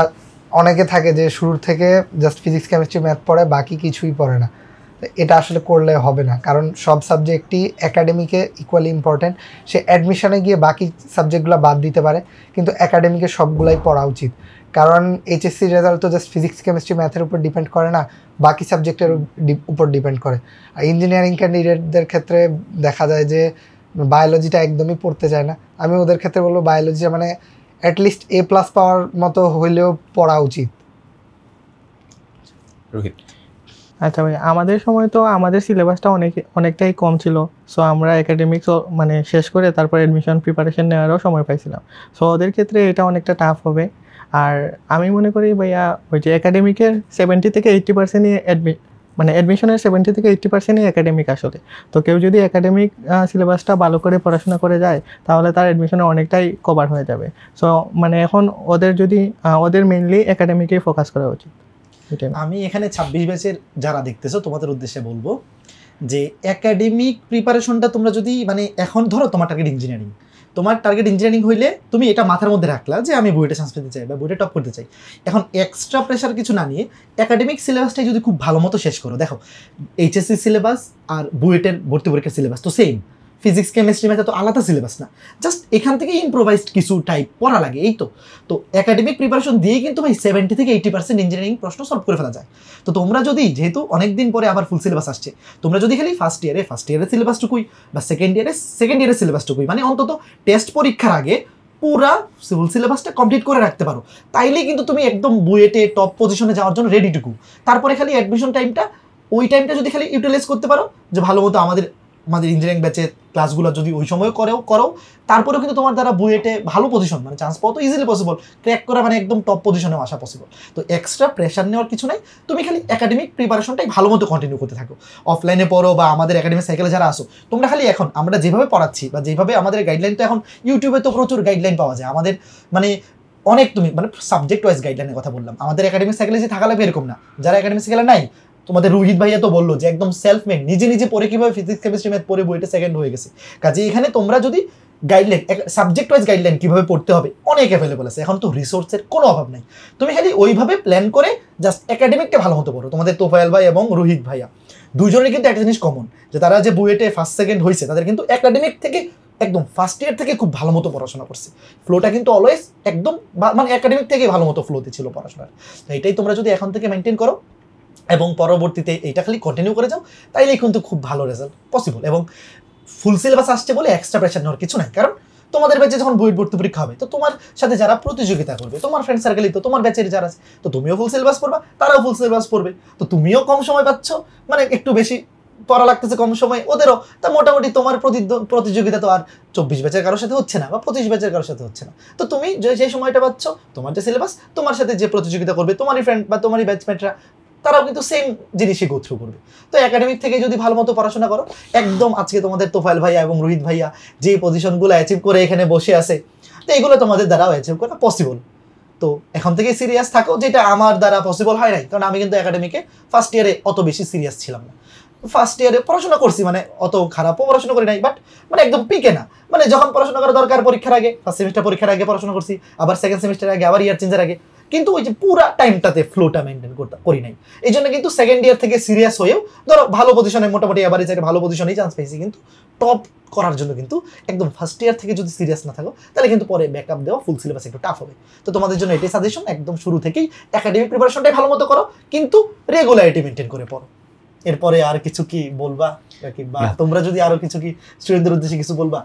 অনেকে থাকে যে শুরুর থেকে জাস্ট ফিজিক্স কেমিস্ট্রি ম্যাথ পড়ে, বাকি কিছুই পড়ে না, এটা আসলে করলে হবে না, কারণ সব সাবজেক্টই একাডেমিকে ইকুয়ালি ইম্পর্টেন্ট। সে অ্যাডমিশনে গিয়ে বাকি সাবজেক্টগুলো বাদ দিতে পারে, কিন্তু একাডেমিকে সবগুলাই পড়া উচিত। কারণ এইচএসসি রেজাল্ট তো জাস্ট ফিজিক্স কেমিস্ট্রি ম্যাথের উপর ডিপেন্ড করে না, বাকি সাবজেক্টের উপর ডিপেন্ড করে। আর ইঞ্জিনিয়ারিং ক্যান্ডিডেটদের ক্ষেত্রে দেখা যায় যে বায়োলজিটা একদমই পড়তে চায় না। আমি ওদের ক্ষেত্রে বলবো বায়োলজিটা মানে অ্যাটলিস্ট A+ পাওয়ার মতো হইলেও পড়া উচিত। রোহিত? আচ্ছা ভাই, আমাদের সময় তো আমাদের সিলেবাসটা অনেকটাই কম ছিল। সো আমরা একাডেমিক্স মানে শেষ করে তারপর অ্যাডমিশন প্রিপারেশন নেওয়ারও সময় পাইছিলাম। সো ওদের ক্ষেত্রে এটা অনেকটা টাফ হবে। আর আমি মনে করি ভাইয়া ওই যে একাডেমিকের 70 থেকে 80%ই মানে অ্যাডমিশনের 70 থেকে 80%ই একাডেমিক আসলে। তো কেউ যদি একাডেমিক সিলেবাসটা ভালো করে পড়াশোনা করে যায় তাহলে তার অ্যাডমিশনে অনেকটাই কভার হয়ে যাবে। সো মানে এখন ওদের মেইনলি একাডেমিকেই ফোকাস করা উচিত। আমি এখানে 26 ব্যাচের যারা দেখতেছো তোমাদের উদ্দেশ্যে বলবো যে একাডেমিক প্রিপারেশনটা তোমরা যদি মানে এখন ধরো তোমার টার্গেট ইঞ্জিনিয়ারিং হইলে তুমি এটা মাথার মধ্যে রাখলা যে আমি বুয়েটে চান্স পেতে চাই বা বুয়েটে টপ করতে চাই। এখন এক্সট্রা প্রেশার কিছু না নিয়ে একাডেমিক সিলেবাসটাই যদি খুব ভালো মতো শেষ করো, দেখো এইচএসসি সিলেবাস আর বুয়েটের ভর্তি পরীক্ষার সিলেবাস তো সেম, ফিজিক্স কেমিস্ট্রি ম্যাথে তো আলাদা সিলেবাস না, জাস্ট এখান থেকে ইম্প্রোভাইজড কিছু টাইপ পড়া লাগে এই তো। তো একাডেমিক প্রিপারেশন দিয়ে কিন্তু ভাই 70 থেকে 80% ইঞ্জিনিয়ারিং প্রশ্ন সলভ করে ফেলা যায়। তো তোমরা যদি যেহেতু অনেকদিন পরে আবার ফুল সিলেবাস আসছে, তোমরা যদি খালি ফার্স্ট ইয়ারের সিলেবাসটুকুই বা সেকেন্ড ইয়ারের সিলেবাসটুকুই মানে অন্তত টেস্ট পরীক্ষার আগে পুরা ফুল সিলেবাসটা কমপ্লিট করে রাখতে পারো, তাইলেই কিন্তু তুমি একদম বুয়েটে টপ পজিশনে যাওয়ার জন্য রেডি টু গো। তারপরে খালি অ্যাডমিশন টাইমটা ওই টাইমটা যদি খালি ইউটিলাইজ করতে পারো যে ভালো মতো আমাদের ইঞ্জিনিয়ারিং ব্যাচের ক্লাসগুলো যদি ওই সময় করো তারপরেও কিন্তু তোমার দ্বারা বুয়েটে ভালো পজিশন মানে চান্স পাওয়া তো ইজিলি পসিবল, ক্র্যাক করা মানে একদম টপ পজিশনেও আসা পসিবল। তো এক্সট্রা প্রেশার নেওয়ার কিছু নাই, তুমি খালি একাডেমিক প্রিপারেশনটাই ভালো মতো কন্টিনিউ করতে থাকো। অফলাইনে পড়ো বা আমাদের একাডেমিক সাইকেলে যারা আসো, তোমরা খালি এখন আমরা যেভাবে পড়াচ্ছি বা যেভাবে আমাদের গাইডলাইন, তো এখন ইউটিউবে তো প্রচুর গাইডলাইন পাওয়া যায় আমাদের মানে অনেক, তুমি মানে সাবজেক্ট ওয়াইজ গাইডলাইনের কথা বললাম, আমাদের একাডেমিক সাইকেলে যে থাকা লাগবে এরকম না। যারা একাডেমিক সাইকেলে নাই, তোমাদের রোহিত ভাইয়া তো বললো যে একদম সেলফ মেড, নিজে পড়ে কিভাবে ফিজিক্স কেমিস্ট্রি ম্যাথ পড়ে বইটা সেকেন্ড হয়ে গেছে। কাজে এখানে তোমরা যদি গাইডলাইন সাবজেক্ট ওয়াইজ গাইডলাইন কিভাবে পড়তে হবে অনেক অ্যাভেলেবল আছে, এখন তো রিসোর্সের কোনো অভাব নাই। তুমি খালি ওইভাবে প্ল্যান করে জাস্ট একাডেমিকটা ভালো মতো পড়ো। তোমাদের তোফায়েল ভাই এবং রোহিত ভাইয়া দুজনের কিন্তু একটা জিনিস কমন, যে তারা যে বুয়েটে ফার্স্ট সেকেন্ড হয়েছে তাদের কিন্তু একাডেমিক থেকে একদম ফার্স্ট ইয়ার থেকে খুব ভালো মতো পড়াশোনা করছে। ফ্লোটা কিন্তু অলওয়েজ একদম মানে একাডেমিক থেকে ভালো মতো ফ্লোতে ছিল পড়াশোনার। তো এটাই তোমরা যদি এখন থেকে মেনটেন করো এবং পরবর্তীতে এইটা খালি কন্টিনিউ করে যাও, তাইলেই কিন্তু খুব ভালো রেজাল্ট পসিবল। এবং ফুল সিলেবাস আসছে বলে এক্সট্রা প্রেশার নেওয়ার কিছু নাই, কারণ তোমাদের ব্যাচে যখন বুয়েট ভর্তি পরীক্ষা হবে তো তোমার সাথে যারা প্রতিযোগিতা করবে তোমার ফ্রেন্ড সার্কেলই তো তোমার ব্যাচের যারা আছে, তো তুমিও ফুল সিলেবাস পড়বা, তারাও ফুল সিলেবাস পড়বে, তো তুমিও কম সময় পাচ্ছ, মানে একটু বেশি পড়া লাগতেছে কম সময় ওদেরও, তা মোটামুটি তোমার প্রতিযোগিতা তো আর 24 ব্যাচের কারোর সাথে হচ্ছে না বা 25 ব্যাচের কারোর সাথে হচ্ছে না। তো তুমি যে সময়টা পাচ্ছ, তোমার যে সিলেবাস, তোমার সাথে যে প্রতিযোগিতা করবে তোমারই ফ্রেন্ড বা তোমারই ব্যাচমেটরা, তারাও কিন্তু সেম জিনিসই গো থ্রু করবে। তো একাডেমিক থেকে যদি ভালো মতো পড়াশোনা করো, একদম আজকে তোমাদের তোফায়েল ভাইয়া এবং রোহিত ভাইয়া যে পজিশনগুলো অ্যাচিভ করে এখানে বসে আছে, তো এইগুলো তোমাদের দ্বারাও অ্যাচিভ করা পসিবল। তো এখন থেকে সিরিয়াস থাকো, যেটা আমার দ্বারা পসিবল হয় নাই, কারণ আমি কিন্তু একাডেমিকে ফার্স্ট ইয়ারে অত বেশি সিরিয়াস ছিলাম না। ফার্স্ট ইয়ারে পড়াশোনা করছি, মানে অত খারাপও পড়াশোনা করি নাই, বাট মানে একদম পিকে না, মানে যখন পড়াশোনা করা দরকার পরীক্ষার আগে, ফার্স্ট সেমিস্টার পরীক্ষার আগে পড়াশোনা করছি, আবার সেকেন্ড সেমিস্টারের আগে, আবার ইয়ার চেঞ্জের আগে, কিন্তু ওই যে পুরা টাইমটাতে ফ্লোটা মেনটেন করি নাই। এই জন্য কিন্তু সেকেন্ড ইয়ার থেকে সিরিয়াস হয়েও ধরো ভালো পজিশনে, মোটামুটি এবারে একটা ভালো পজিশনেই চান্স পেয়েছি, কিন্তু টপ করার জন্য কিন্তু একদম ফার্স্ট ইয়ার থেকে যদি সিরিয়াস না থাকো, তাহলে কিন্তু পরে ব্যাকআপ দেওয়া ফুল সিলেবাস একটু টাফ হবে। তো তোমাদের জন্য এটাই সাজেশন, একদম শুরু থেকেই একাডেমিক প্রিপারেশনটাই ভালো মতো করো, কিন্তু রেগুলারিটি মেনটেন করে পড়ো। এরপরে আর কিছু কি বলবা, বা তোমরা যদি আরো কিছু কি স্টুডেন্টদের উদ্দেশ্যে কিছু বলবা?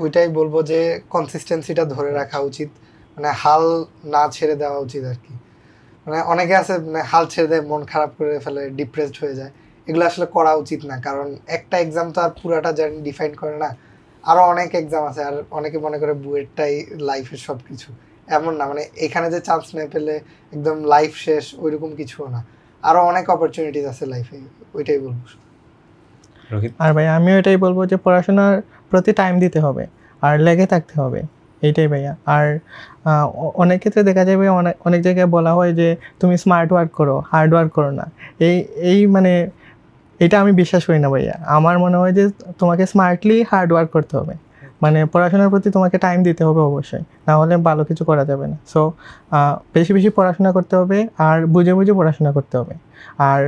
ওইটাই বলবো যে কনসিস্টেন্সিটা ধরে রাখা উচিত, মানে হাল না ছেড়ে দেওয়া উচিত আর কি। মানে অনেকে আছে মানে হাল ছেড়ে দেয়, মন খারাপ করে ফেলে, ডিপ্রেসড হয়ে যায়, এগুলো আসলে করা উচিত না। কারণ একটা এক্সাম তো আর পুরাটা জার্নি ডিফাইন করে না, আরও অনেক এক্সাম আছে। আর অনেকে মনে করে বুয়েটটাই লাইফের সব কিছু, এমন না। মানে এখানে যে চান্স না পেলে একদম লাইফ শেষ ওইরকম কিছুও না, আরও অনেক অপরচুনিটিস আছে লাইফে, ওইটাই বলবো। আর ভাই আমিও এটাই বলবো যে পড়াশোনার প্রতি টাইম দিতে হবে আর লেগে থাকতে হবে, এইটাই ভাইয়া। আর অনেক ক্ষেত্রে দেখা যাবে অনেক জায়গায় বলা হয় যে তুমি স্মার্ট ওয়ার্ক করো, হার্ড ওয়ার্ক করো না। এই মানে এটা আমি বিশ্বাস করি না ভাইয়া। আমার মনে হয় যে তোমাকে স্মার্টলি হার্ড ওয়ার্ক করতে হবে, মানে পড়াশোনার প্রতি তোমাকে টাইম দিতে হবে অবশ্যই, না হলে ভালো কিছু করা যাবে না। সো বেশি বেশি পড়াশোনা করতে হবে আর বুঝে বুঝে পড়াশোনা করতে হবে। আর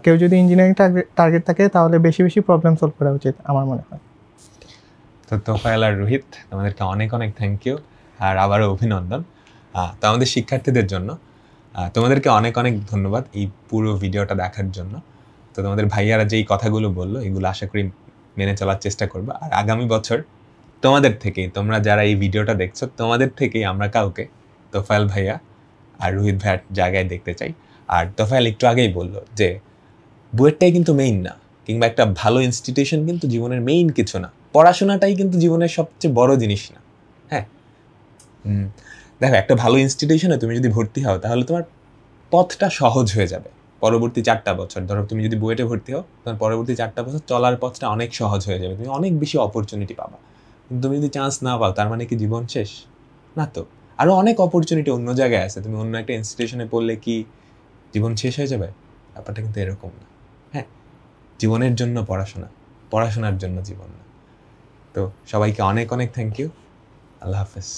কেউ যদি ইঞ্জিনিয়ারিং টার্গেট থাকে তাহলে বেশি বেশি প্রবলেম সলভ করা উচিত আমার মনে হয়। তো তোফায়েল আর রোহিত, তোমাদেরকে অনেক অনেক থ্যাংক ইউ আর আবারও অভিনন্দন। তো আমাদের শিক্ষার্থীদের জন্য তোমাদেরকে অনেক অনেক ধন্যবাদ এই পুরো ভিডিওটা দেখার জন্য। তো তোমাদের ভাইয়ারা যেই কথাগুলো বললো এগুলো আশা করি মেনে চলার চেষ্টা করবো। আর আগামী বছর তোমাদের থেকেই, তোমরা যারা এই ভিডিওটা দেখছো তোমাদের থেকেই আমরা কাউকে তোফায়েল ভাইয়া আর রোহিত ভাইয়ার জায়গায় দেখতে চাই। আর তোফায়েল একটু আগেই বললো যে বুয়েটটাই কিন্তু মেইন না, কিংবা একটা ভালো ইনস্টিটিউশন কিন্তু জীবনের মেইন কিছু না, পড়াশোনাটাই কিন্তু জীবনের সবচেয়ে বড় জিনিস না। হ্যাঁ, দেখো একটা ভালো ইনস্টিটিউশনে তুমি যদি ভর্তি হও তাহলে তোমার পথটা সহজ হয়ে যাবে। পরবর্তী 4টা বছর, ধরো তুমি যদি বুয়েটে ভর্তি হও তোমার পরবর্তী 4টা বছর চলার পথটা অনেক সহজ হয়ে যাবে, তুমি অনেক বেশি অপরচুনিটি পাবা। কিন্তু তুমি যদি চান্স না পাও তার মানে কি জীবন শেষ? না তো, আরও অনেক অপরচুনিটি অন্য জায়গায় আছে। তুমি অন্য একটা ইনস্টিটিউশনে পড়লে কি জীবন শেষ হয়ে যাবে? ব্যাপারটা কিন্তু এরকম না। হ্যাঁ, জীবনের জন্য পড়াশোনা, পড়াশোনার জন্য জীবন না। তো সবাইকে অনেক অনেক থ্যাংক ইউ। আল্লাহ হাফেজ।